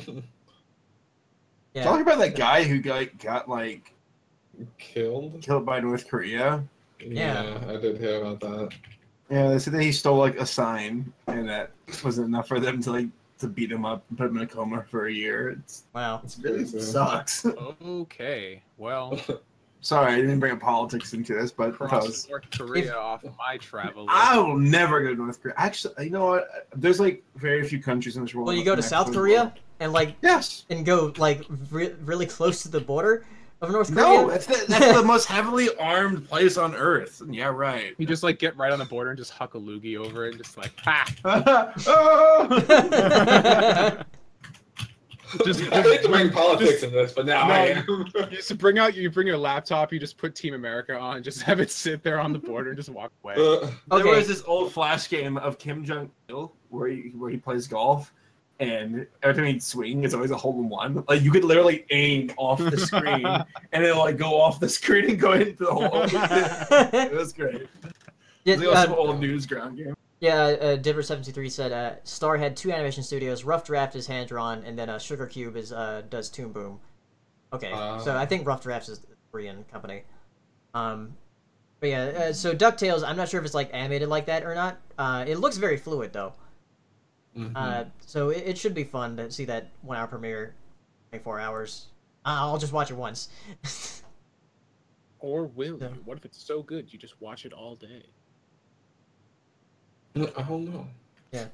Talk about that guy who got like Killed by North Korea. Yeah. I did hear about that. Yeah, they said that he stole like a sign, and that wasn't enough for them to beat him up and put him in a coma for a year. Wow. It really sucks. Okay, well, Sorry, I didn't bring up politics into this, but cross North Korea off of my travel list. I will never go to North Korea. Actually, you know what? There's like very few countries in this world. Well, you go to South Korea and yes, and go really close to the border of North Korea. No, that's the most heavily armed place on Earth. Yeah, right. You just like get right on the border and just huck a loogie over it and just like ha. I hate to bring politics in this, but now I am. You just bring your laptop, you just put Team America on, just have it sit there on the border and just walk away. There was this old flash game of Kim Jong-il where he plays golf, and every time he'd swing, it's always a hole-in-one. Like you could literally aim off the screen, and it'll like go off the screen and go into the hole. It was great. Yeah, It was like an old newsground game. Yeah, Dibber723 said Star had 2 animation studios. Rough Draft is hand drawn, and then Sugar Cube does Toon Boom. Okay, so I think Rough Draft is the Korean company. But yeah, so DuckTales, I'm not sure if it's like animated like that or not. It looks very fluid though. So it should be fun to see that 1 hour premiere, 24 hours. I'll just watch it once. Or will you? What if it's so good you just watch it all day? I don't know. Yeah.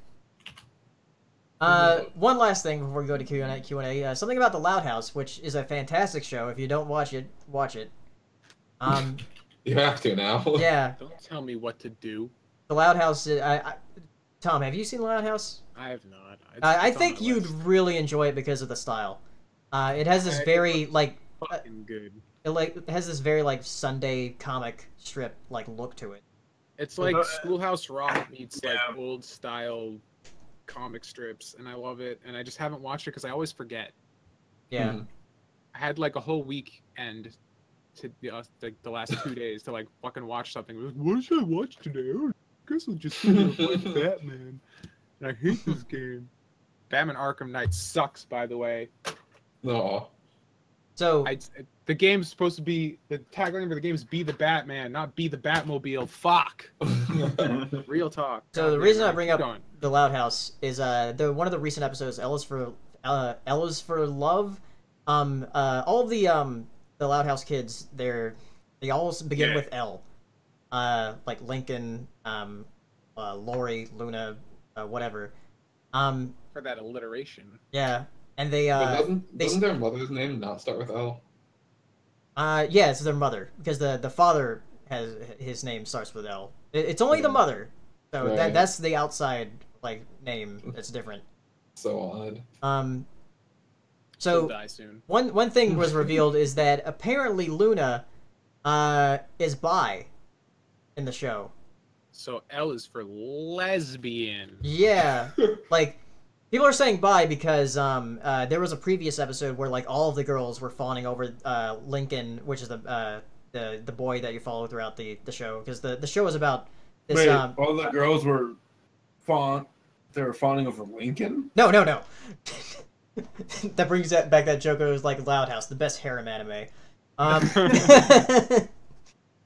One last thing before we go to Q&A. Something about The Loud House, which is a fantastic show. If you don't watch it, watch it. You have to now. Yeah. Don't tell me what to do. The Loud House. Tom, have you seen The Loud House? I have not. I think you'd really enjoy it because of the style. It has this very fucking good. It has this very Sunday comic strip look to it. It's like Schoolhouse Rock meets old style comic strips, and I love it. And I just haven't watched it because I always forget. Yeah. I had a whole weekend to the last 2 days to fucking watch something. What should I watch today? I guess I'll just play Batman. And I hate this game. Batman Arkham Knight sucks, by the way. No. So the game's supposed to be the tagline for the game is "Be the Batman," not "Be the Batmobile." Fuck. Real talk. So the reason I bring up The Loud House is one of the recent episodes, Ella's for Love. All of the Loud House kids, they all begin with L. Like Lincoln, Lori, Luna, whatever. For that alliteration. Yeah. And they doesn't their mother's name not start with L? Yeah, it's their mother, because the father has his name starts with L. It's only the mother, so that's the outside name that's different. So odd. So die soon. One thing was revealed is that apparently Luna is bi in the show. So L is for lesbian. Yeah, people are saying bi because there was a previous episode where all of the girls were fawning over Lincoln, which is the boy that you follow throughout the show, because the show is about this. Wait, all the girls were fawning over Lincoln? No. That brings back that joke. It was Loud House, the best harem anime.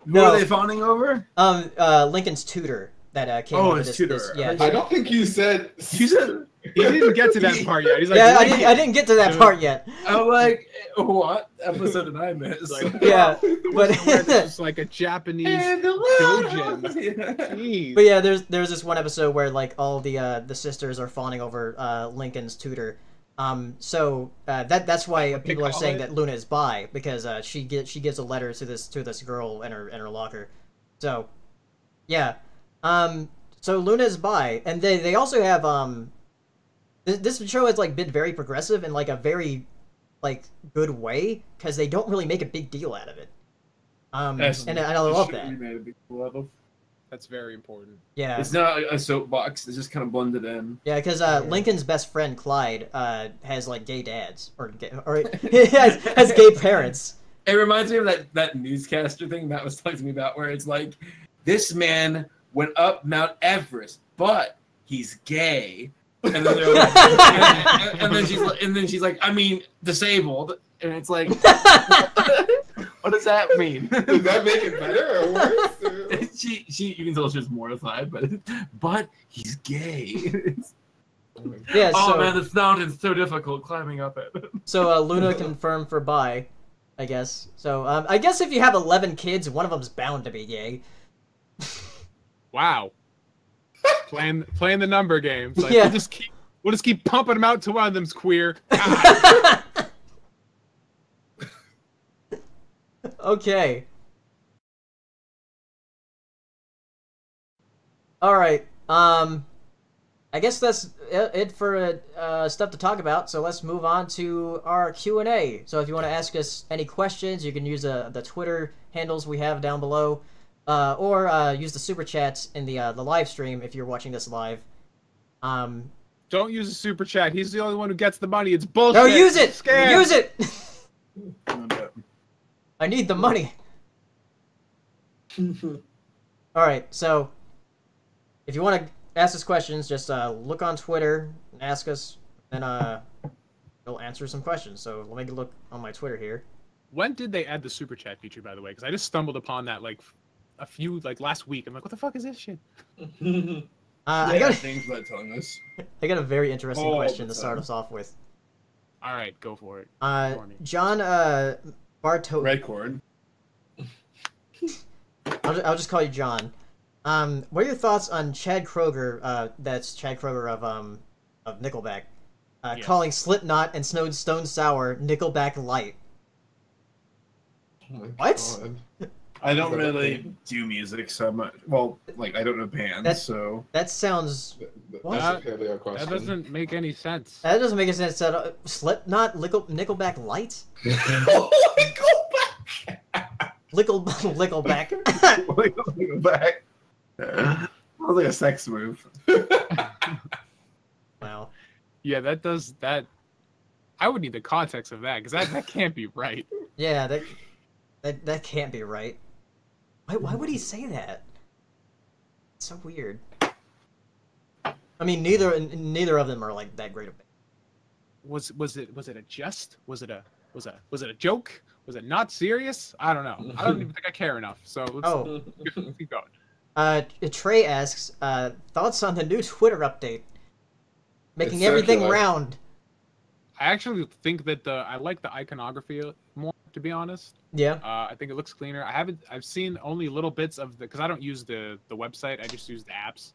Who are they fawning over? Lincoln's tutor. that came Oh, over his this, tutor. this. Yeah, I don't think you said. You said. He didn't get to that part yet. He's like, yeah, I didn't get to that part yet. I'm like, what episode did I miss? Like, Yeah, but this is like a Japanese dojin. Jeez. But yeah, there's this one episode where like all the sisters are fawning over Lincoln's tutor. So that's why people are saying that Luna is bi, because she gives a letter to this girl in her locker. So yeah, so Luna is bi, and they also have this show has like been very progressive in like a very like good way, because they don't really make a big deal out of it. And I love that. Made a big deal out of. That's very important. Yeah, It's not a soapbox. It's just kind of blended in. yeah, because Lincoln's best friend Clyde has like gay dads or has gay parents. It reminds me of that newscaster thing Matt was talking to me about, where it's like, this man went up Mount Everest, but he's gay. And then they're like, and then she's like, I mean, disabled, and it's like, what does that mean? Does that make it better or worse? she you can tell she's mortified, but he's gay. Yeah. Oh So, man, this mountain's so difficult climbing up it. so Luna confirmed for bi, I guess. So I guess if you have 11 kids, one of them's bound to be gay. Wow. Playing the number games. Like, Yeah. we'll just keep pumping them out to one of them's queer. Okay. All right. I guess that's it for stuff to talk about. So let's move on to our Q&A. So if you want to ask us any questions, you can use the Twitter handles we have down below, or use the super chats in the live stream if you're watching this live. Don't use a super chat. He's the only one who gets the money. It's bullshit. No, use it. Scam. Use it. I need the money. All right, so if you want to ask us questions, just look on Twitter and ask us, and we'll answer some questions. So let me look on my Twitter here. When did they add the super chat feature, by the way? Because I just stumbled upon that like last week. I'm like, what the fuck is this shit? I got things about telling us. I got a very interesting Oh, question to start us off with. All right, go for it. John Barto. Red cord. I'll just call you John. What are your thoughts on Chad Kroger? That's Chad Kroger of Nickelback, Yes. calling Slipknot and Stone Sour Nickelback Light. Oh my What? God. I don't Is that a really thing? do music so much. Well, like, I don't know bands, so. That sounds. What? That's a paleo question. That doesn't make any sense. That doesn't make any sense. Slipknot, Nickelback Light, Oh, go back. Nickelback. Go back. That was like a sex move. Wow. Yeah, that. I would need the context of that, because that can't be right. Yeah, that can't be right. Why would he say that? It's so weird. I mean, neither of them are like that great of. Was it a jest? Was it a joke? Was it not serious? I don't know. I don't even think I care enough. So let's keep going. Trey asks, thoughts on the new Twitter update, making It's everything circular. round. I actually think that I like the iconography more, to be honest. Yeah. I think it looks cleaner. I've seen only little bits of because I don't use the website. I just use the apps.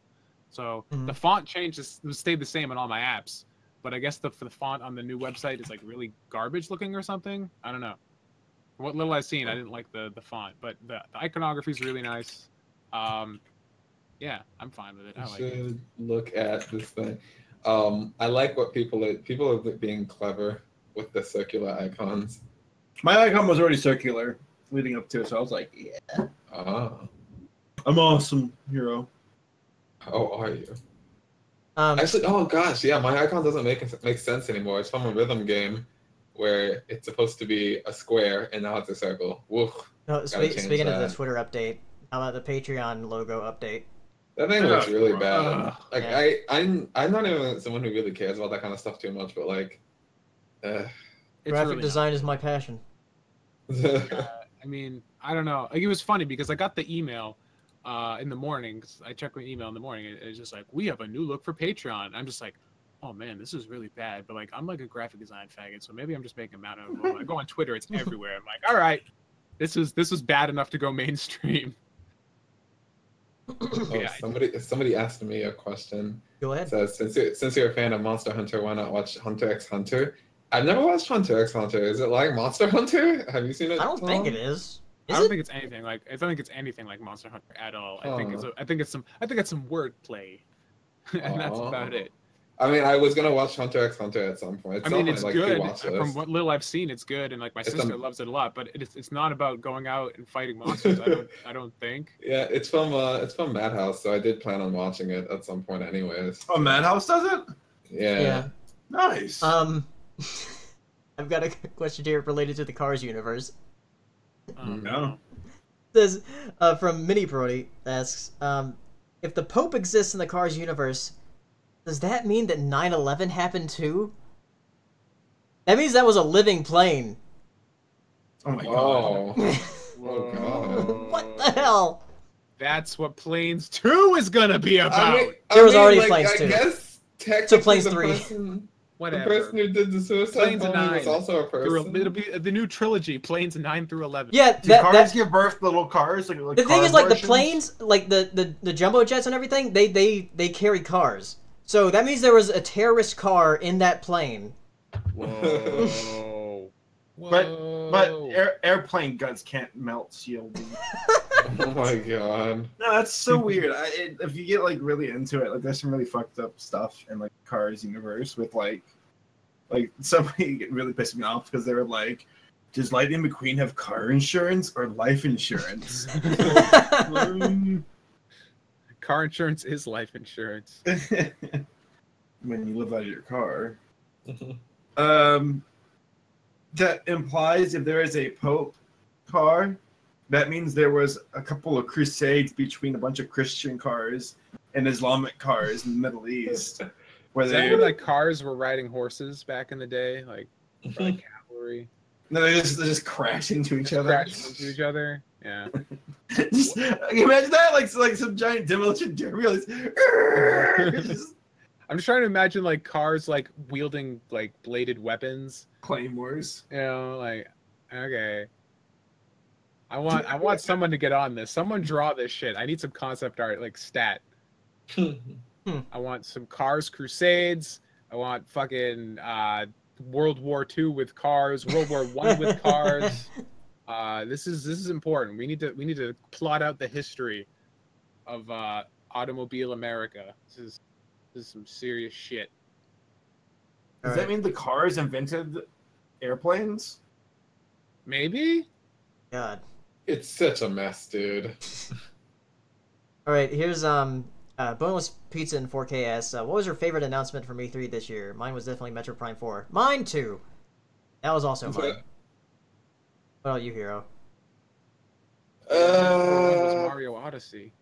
So the font changes stayed the same on all my apps, but I guess for the font on the new website is like really garbage looking or something. I don't know. From what little I've seen, I didn't like the font, but the iconography is really nice. Yeah, I'm fine with it. I You like it. should look at this thing. I like what people are being clever with the circular icons. My icon was already circular leading up to it, so I was like, yeah. Ah, I'm awesome, hero. how are you? Um, Actually, oh gosh, yeah, my icon doesn't make sense anymore. It's from a rhythm game where it's supposed to be a square and now it's a circle. Woof. no, change speaking of the that. Twitter update, how about the Patreon logo update? That thing looks really bad. Ugh. Like Yeah. I'm not even someone who really cares about that kind of stuff too much, but like, It's Graphic really design is my passion. I mean, I don't know. Like, it was funny because I got the email in the morning. 'Cause I check my email in the morning. It's just like, we have a new look for Patreon. I'm just like, oh man, this is really bad. But like, I'm like a graphic design faggot, so maybe I'm just making a mountain of it. I go on Twitter, it's everywhere. I'm like, all right, this was bad enough to go mainstream. Oh, Yeah. somebody asked me a question. Go ahead. Says, since you're a fan of Monster Hunter, why not watch Hunter x Hunter? I've never watched Hunter x Hunter. Is it like Monster Hunter? Have you seen it? I don't think it is. I don't think it's anything like Monster Hunter at all. I think it's some wordplay, and that's about it. I mean, I was gonna watch Hunter x Hunter at some point. It's good. From what little I've seen, it's good, and like my sister loves it a lot. But it's not about going out and fighting monsters. I don't think. Yeah, it's from Madhouse, so I did plan on watching it at some point, anyways. Oh, Madhouse does it? Yeah. Nice. I've got a question here related to the Cars universe. No. Says from Mini Brody asks, if the Pope exists in the Cars universe, does that mean that 9/11 happened too? That means that was a living plane. Oh my god. Oh god. What the hell? That's what Planes 2 is gonna be about. There was already Planes 2. I guess technically So Planes 3. Whatever. The person who did the suicide bombing was also a person. It'll be the new trilogy, Planes 9 through 11. Yeah, Do cars give birth to little cars? Like the thing is, like, versions? the planes, like the jumbo jets and everything, they carry cars. So that means there was a terrorist car in that plane. Whoa. But airplane guns can't melt shielding. Oh my god. No, that's so weird. If you get like really into it, like there's some really fucked up stuff in like Cars universe with like somebody really pissed me off because they were like, does Lightning McQueen have car insurance or life insurance? Car insurance is life insurance. When you live out of your car. That implies if there is a Pope car, that means there was a couple of crusades between a bunch of Christian cars and Islamic cars in the Middle East. Where they like cars were riding horses back in the day, like cavalry. No, they just crash into each other. Yeah. Just, imagine that, like some giant demolition derby. I'm just trying to imagine like cars like wielding like bladed weapons, claymores. You know, like okay. I want someone to get on this. Someone draw this shit. I need some concept art, like stat. I want some Cars Crusades. I want fucking World War II with cars. World War I with cars. This is important. We need to plot out the history of automobile America. This is some serious shit. Does that mean the cars invented airplanes? Maybe. God. It's such a mess, dude. All right, here's Boneless Pizza in 4K asks, what was your favorite announcement from E3 this year? Mine was definitely Metroid Prime 4. Mine too. That was also mine. What about you, Hero? Was Mario Odyssey.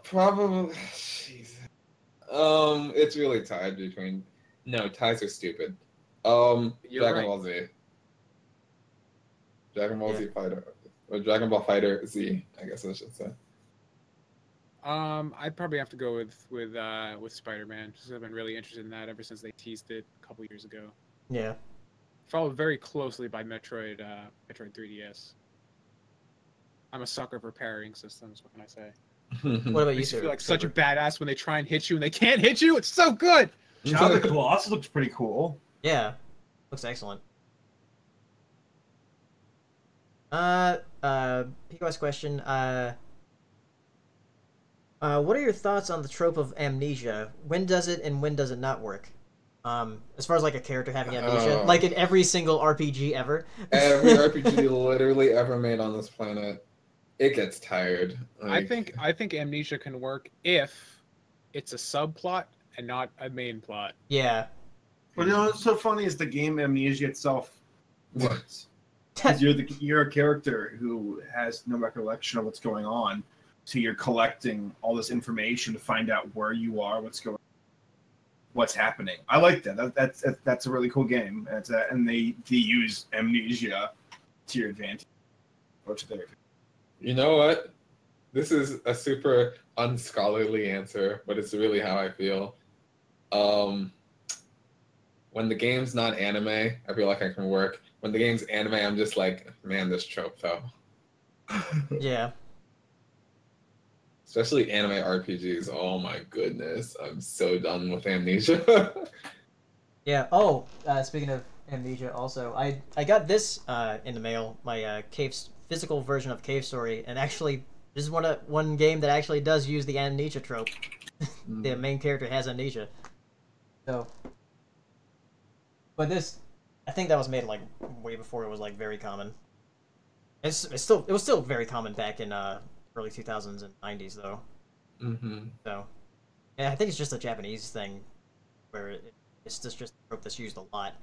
Probably. Jeez. It's really tied between. No, ties are stupid. Dragon Ball Z. Dragon Ball Z Fighter. Or Dragon Ball Fighter Z, I guess I should say. I'd probably have to go with Spider-Man. Just I've been really interested in that ever since they teased it a couple years ago. Yeah. Followed very closely by Metroid 3DS. I'm a sucker for parrying systems. What can I say? What about you, I sir? feel like such a badass when they try and hit you and they can't hit you. It's so good. Shadow of the Colossus looks pretty cool. Yeah, looks excellent. POS question. What are your thoughts on the trope of amnesia? When does it and when does it not work? As far as like a character having amnesia, like in every single RPG ever. Every RPG literally ever made on this planet, it gets tired. Like, I think amnesia can work if it's a subplot and not a main plot. Yeah. But you know what's so funny is the game Amnesia itself works. You're a character who has no recollection of what's going on, so you're collecting all this information to find out where you are, what's happening. I like that. That's a really cool game. And they use amnesia to your advantage or to their. You know what? this is a super unscholarly answer, but it's really how I feel. When the game's not anime, I feel like I can work. When the game's anime, I'm just like, man, this trope though. Yeah. Especially anime RPGs. Oh my goodness, I'm so done with Amnesia. Yeah. Oh, speaking of Amnesia, also, I got this in the mail. My physical version of Cave Story, and actually, this is one game that actually does use the amnesia trope. The main character has amnesia. So, but this, I think that was made like way before it was like very common. It was still very common back in early 2000s and 90s though. So, yeah, I think it's just a Japanese thing where it's just a trope that's used a lot.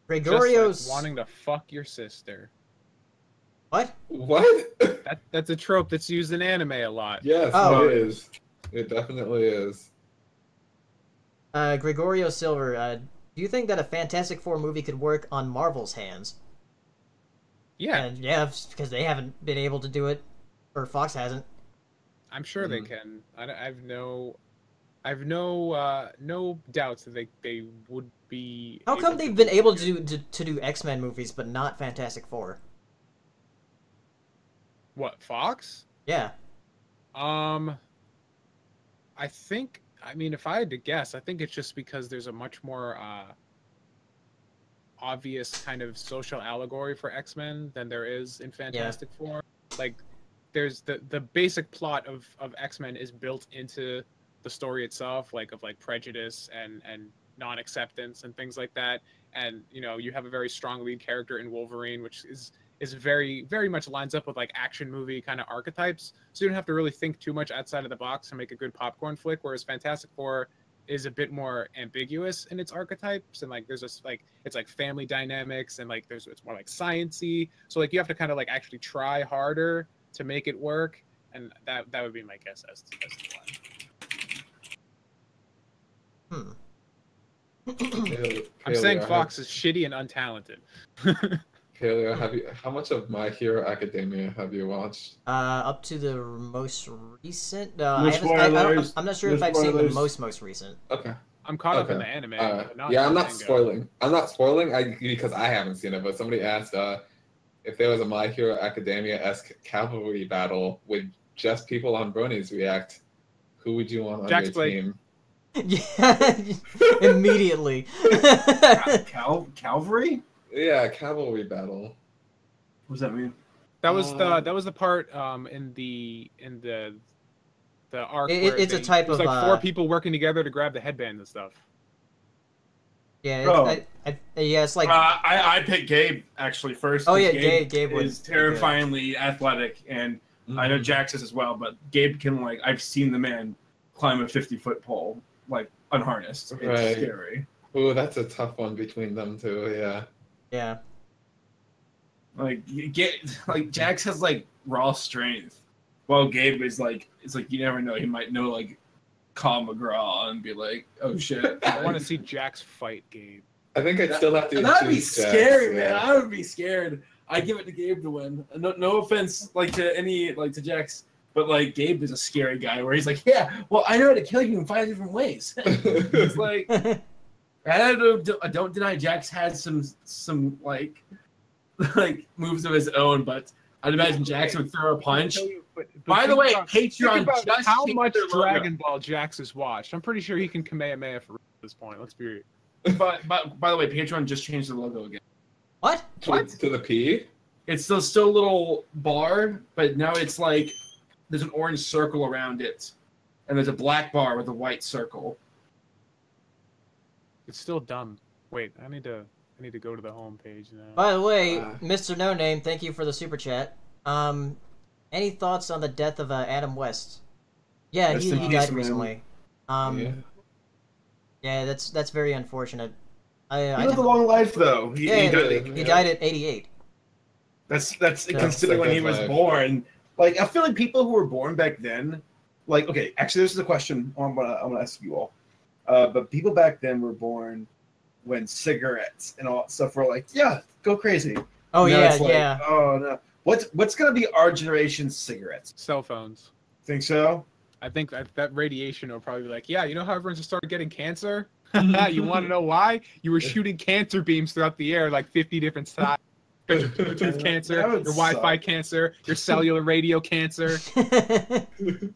Gregorio's just like wanting to fuck your sister. What? What? That's a trope that's used in anime a lot. Yes, Oh. it is. It definitely is. Gregorio Silver, do you think that a Fantastic Four movie could work on Marvel's hands? Yeah. And yeah, because they haven't been able to do it, or Fox hasn't. I'm sure they can. I've no doubts that they would be. How come they've been able to do X-Men movies but not Fantastic Four? What, Fox? Yeah. I think. I mean, if I had to guess, I think it's just because there's a much more obvious kind of social allegory for X-Men than there is in Fantastic Four. Like, there's the basic plot of X-Men is built into the story itself, like prejudice and non-acceptance and things like that. And you have a very strong lead character in Wolverine, which is very, very much lines up with like action movie kind of archetypes. So you don't have to really think too much outside of the box to make a good popcorn flick. Whereas Fantastic Four is a bit more ambiguous in its archetypes, and like there's just like it's like family dynamics, and like it's more like science-y. So like you have to kind of like actually try harder to make it work, and that would be my guess as to why. I'm saying Fox is shitty and untalented. Paleo, how much of My Hero Academia have you watched? Up to the most recent. No spoilers. I'm not sure No if I've seen the spoilers. most recent. Okay. I'm caught up in the anime. Yeah, I'm not spoiling. I'm not spoiling because I haven't seen it, but somebody asked if there was a My Hero Academia-esque cavalry battle with just people on bronies react, who would you want on Jack's your team? Yeah, immediately. Calvary? Yeah, cavalry battle. What does that mean? That was the part in the arc. It's a type of like 4 people working together to grab the headband and stuff. Yeah, it's like I picked Gabe actually first. Oh yeah, Gabe is terrifyingly athletic, and I know Jax is as well. But Gabe can I've seen the man climb a 50-foot pole unharnessed. It's scary. Ooh, that's a tough one between them two. Yeah. Yeah. Jax has raw strength, while Gabe is it's you never know, he might know Kyle McGraw and be like, oh shit. I want to see Jax fight Gabe. I think I'd still have to. That'd be scary, man. Yeah. I would be scared. I'd give it to Gabe to win. No offense to Jax, but Gabe is a scary guy where he's like, yeah, well, I know how to kill you in 5 different ways. He's like, I don't deny Jax has some moves of his own, but I'd imagine Jax would throw a punch. By the way, Patreon just how much Dragon Ball Jax has watched. I'm pretty sure he can Kamehameha for at this point. Let's be real. But by the way, Patreon just changed the logo again. What? To the P? It's still a little bar, but now it's there's an orange circle around it, and there's a black bar with a white circle. It's still dumb. Wait, I need to go to the home page now. By the way, Mr. No Name, thank you for the super chat. Any thoughts on the death of Adam West? Yeah, he died recently. Yeah, that's very unfortunate. He lived a long life though. He died at 88. That's considering when he was born. I feel like people who were born back then, okay, actually, this is a question I'm gonna ask you all. But people back then were born when cigarettes and all that stuff were yeah, go crazy. Oh now yeah. Oh no. What's gonna be our generation's cigarettes? Cell phones. Think so? I think that radiation will probably be like, yeah, you know how everyone's just started getting cancer? You want to know why? You were shooting cancer beams throughout the air, like 50 different styles. Your Bluetooth cancer, your Wi-Fi cancer, your cellular radio cancer.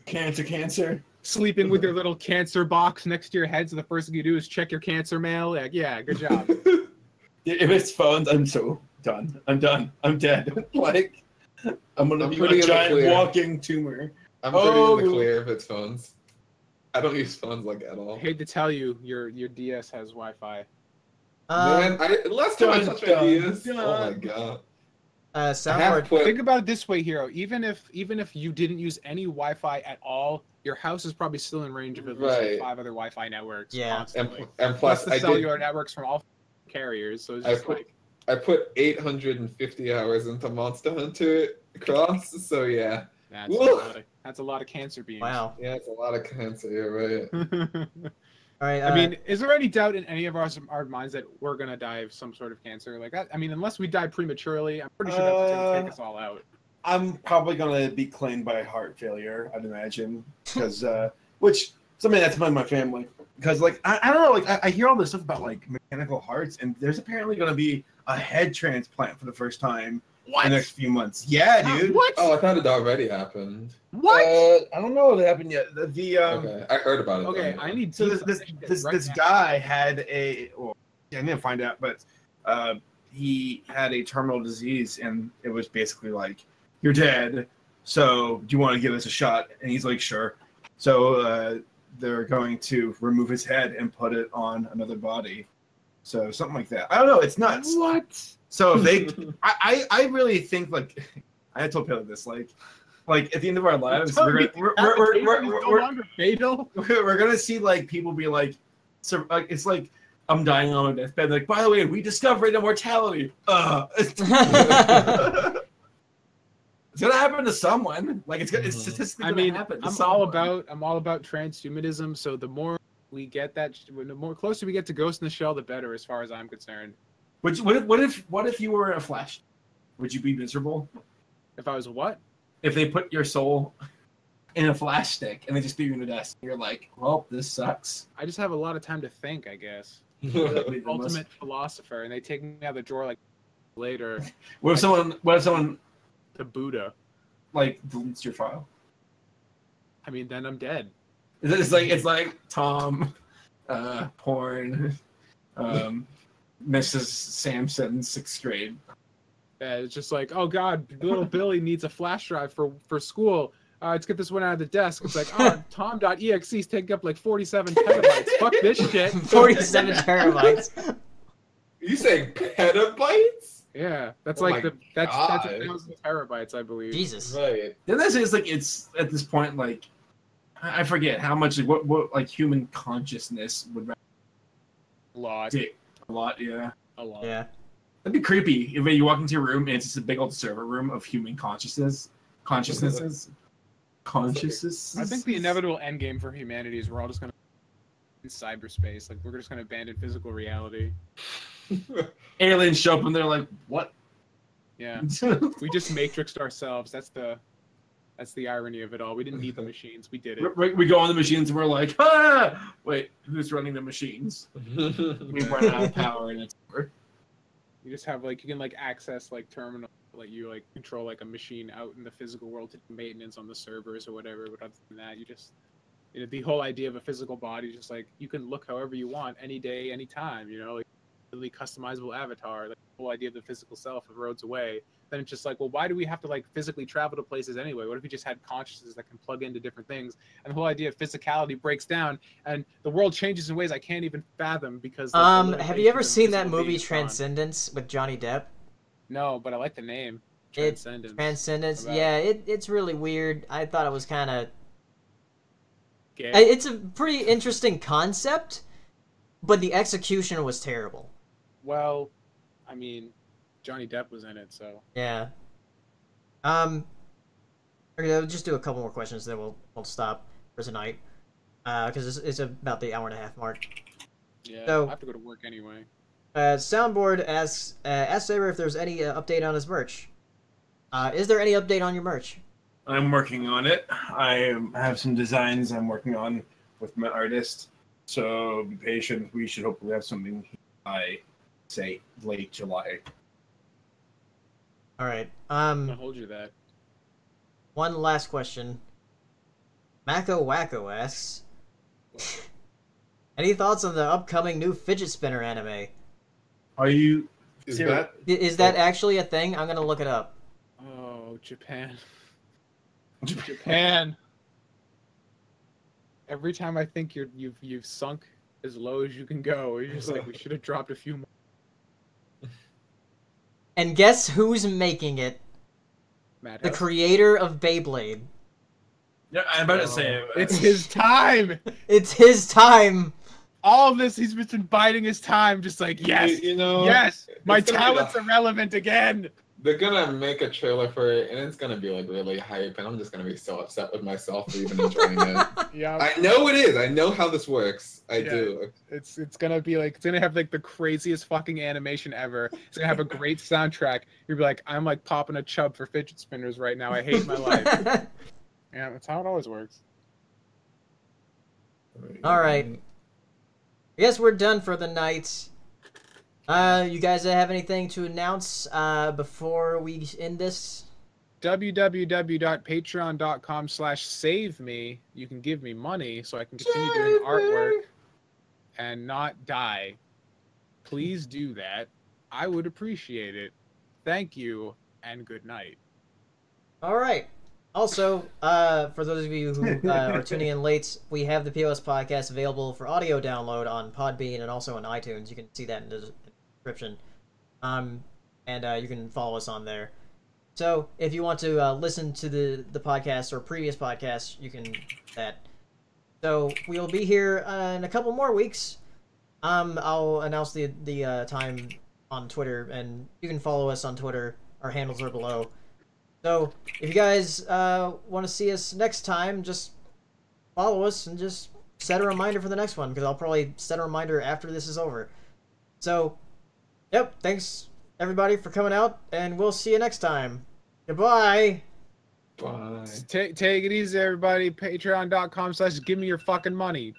Cancer. Sleeping with your little cancer box next to your head, so the first thing you do is check your cancer mail. Like, yeah, good job. If it's phones, I'm so done. I'm done. I'm dead. Like, I'm gonna be a giant walking tumor. I'm pretty in the clear if it's phones. I don't use phones like at all. I hate to tell you, your DS has Wi-Fi. Man, last time I touched my DS, oh my god. Soundboard. Think about it this way, Hero. Even if you didn't use any Wi-Fi at all, your house is probably still in range of at least like 5 other Wi-Fi networks. Yeah. Constantly. And plus, the cellular networks from all carriers. So it's just I put 850 hours into Monster Hunter Cross, so yeah. That's a lot of cancer beams. Wow. Yeah, it's a lot of cancer. You're right. All right. I mean, is there any doubt in any of our minds that we're gonna die of some sort of cancer like that? I mean, unless we die prematurely, I'm pretty sure that's gonna take us all out. I'm probably gonna be claimed by heart failure, I'd imagine, because which something that's among my family. Because like I don't know, like I hear all this stuff about like mechanical hearts, and there's apparently gonna be a head transplant for the first time in the next few months. Yeah, dude. What? Oh, I thought it already happened. What? I don't know if it happened yet. Okay, I heard about it. Okay, though. I need So this guy had I didn't find out, but he had a terminal disease, and it was basically like, you're dead, so do you want to give us a shot? And he's like, sure. So they're going to remove his head and put it on another body. So something like that. I don't know. It's nuts. What? So if they, I really think like, I told Pele this, like at the end of our lives, we're no longer fatal. We're gonna see like people be like, so like it's like I'm dying on my deathbed. Like, by the way, we discovered immortality. It's gonna happen to someone. Like it's statistically gonna happen. I'm all about transhumanism. So the more we get that, the more closer we get to Ghost in the Shell, the better, as far as I'm concerned. What if you were in a flash? Would you be miserable? If I was what? If they put your soul in a flash stick and they just threw you in a desk, you're like, well, this sucks. I just have a lot of time to think, I guess. Ultimate philosopher, and they take me out of the drawer like later. What if someone the Buddha like deletes your file? I mean, then I'm dead. It's like Tom, porn, Mrs. Sampson, 6th grade. Yeah, it's just like, oh god, little Billy needs a flash drive for school. Let's get this one out of the desk. It's like, oh, Tom.exe is taking up like 47 petabytes. Fuck this shit. 47 terabytes. You saying petabytes? Yeah, that's Oh like my that's God. 1,000 terabytes, I believe. Jesus. Right. Then this is like it's at this point like I forget how much like, what like human consciousness would A lot. take a lot. Yeah, A lot. Yeah. that'd be creepy if you walk into your room and it's just a big old server room of human consciousnesses. I think the I inevitable end game for humanity is we're all just gonna in cyberspace. Like we're just gonna abandon physical reality. aliens show up and they're like, "What?" Yeah. We just matrixed ourselves. That's the irony of it all. We didn't need the machines. We did it. We go on the machines and we're like, "Ah! Wait, who's running the machines?" We've run out of power and it's over. You just have like you can like access like terminal, like you like control like a machine out in the physical world to do maintenance on the servers or whatever. But other than that, you just the whole idea of a physical body is just like you can look however you want any day, any time. Like really customizable avatar. Like the whole idea of the physical self erodes away. Then it's just like, well, why do we have to like physically travel to places anyway? What if we just had consciousness that can plug into different things? And the whole idea of physicality breaks down, and the world changes in ways I can't even fathom because. Have you ever seen that movie Transcendence with Johnny Depp? No, but I like the name. Transcendence. Transcendence. Yeah, it's really weird. I thought it was kind of. Gay. It's a pretty interesting concept, but the execution was terrible. Well, I mean, Johnny Depp was in it, so. Yeah. Okay, I'll just do a couple more questions, then we'll stop for tonight. Because it's about the hour and a half mark. Yeah, So, I have to go to work anyway. Soundboard asks Saber if there's any update on his merch. Is there any update on your merch? I'm working on it. I have some designs I'm working on with my artist. So be patient. We should hopefully have something by, say, late July. All right. I'm gonna hold you that. One last question. Mako Wacko asks, any thoughts on the upcoming new fidget spinner anime? Are you? Is that actually a thing? I'm gonna look it up. Oh, Japan. Japan. Every time I think you've sunk as low as you can go, you're just like, we should have dropped a few more. And guess who's making it? Madhouse. The creator of Beyblade. Yeah, I'm about to say it's his time. It's his time. All of this, he's been biding his time, just like, yes, you know, yes, my talent's irrelevant again. They're gonna make a trailer for it, and it's gonna be like really hype, and I'm just gonna be so upset with myself for even enjoying it. Yeah, I know it is. I know how this works. I do. It's gonna be like, it's gonna have like the craziest fucking animation ever. It's gonna have a great soundtrack. You'll be like, I'm like popping a chub for fidget spinners right now. I hate my life. Yeah, that's how it always works. All right. I guess we're done for the night. You guys have anything to announce before we end this? www.patreon.com/saveme. You can give me money so I can continue doing artwork and not die. Please do that. I would appreciate it. Thank you, and good night. All right. Also, for those of you who are tuning in late, we have the POS Podcast available for audio download on Podbean and also on iTunes. You can see that in the description. And you can follow us on there. So if you want to listen to the podcast or previous podcasts, you can do that. So we'll be here in a couple more weeks. I'll announce the time on Twitter, and you can follow us on Twitter. Our handles are below. So if you guys want to see us next time, just follow us and just set a reminder for the next one, because I'll probably set a reminder after this is over. So, yep, thanks everybody for coming out, and we'll see you next time. Goodbye. Bye. Take it easy, everybody. Patreon.com/give me your fucking money.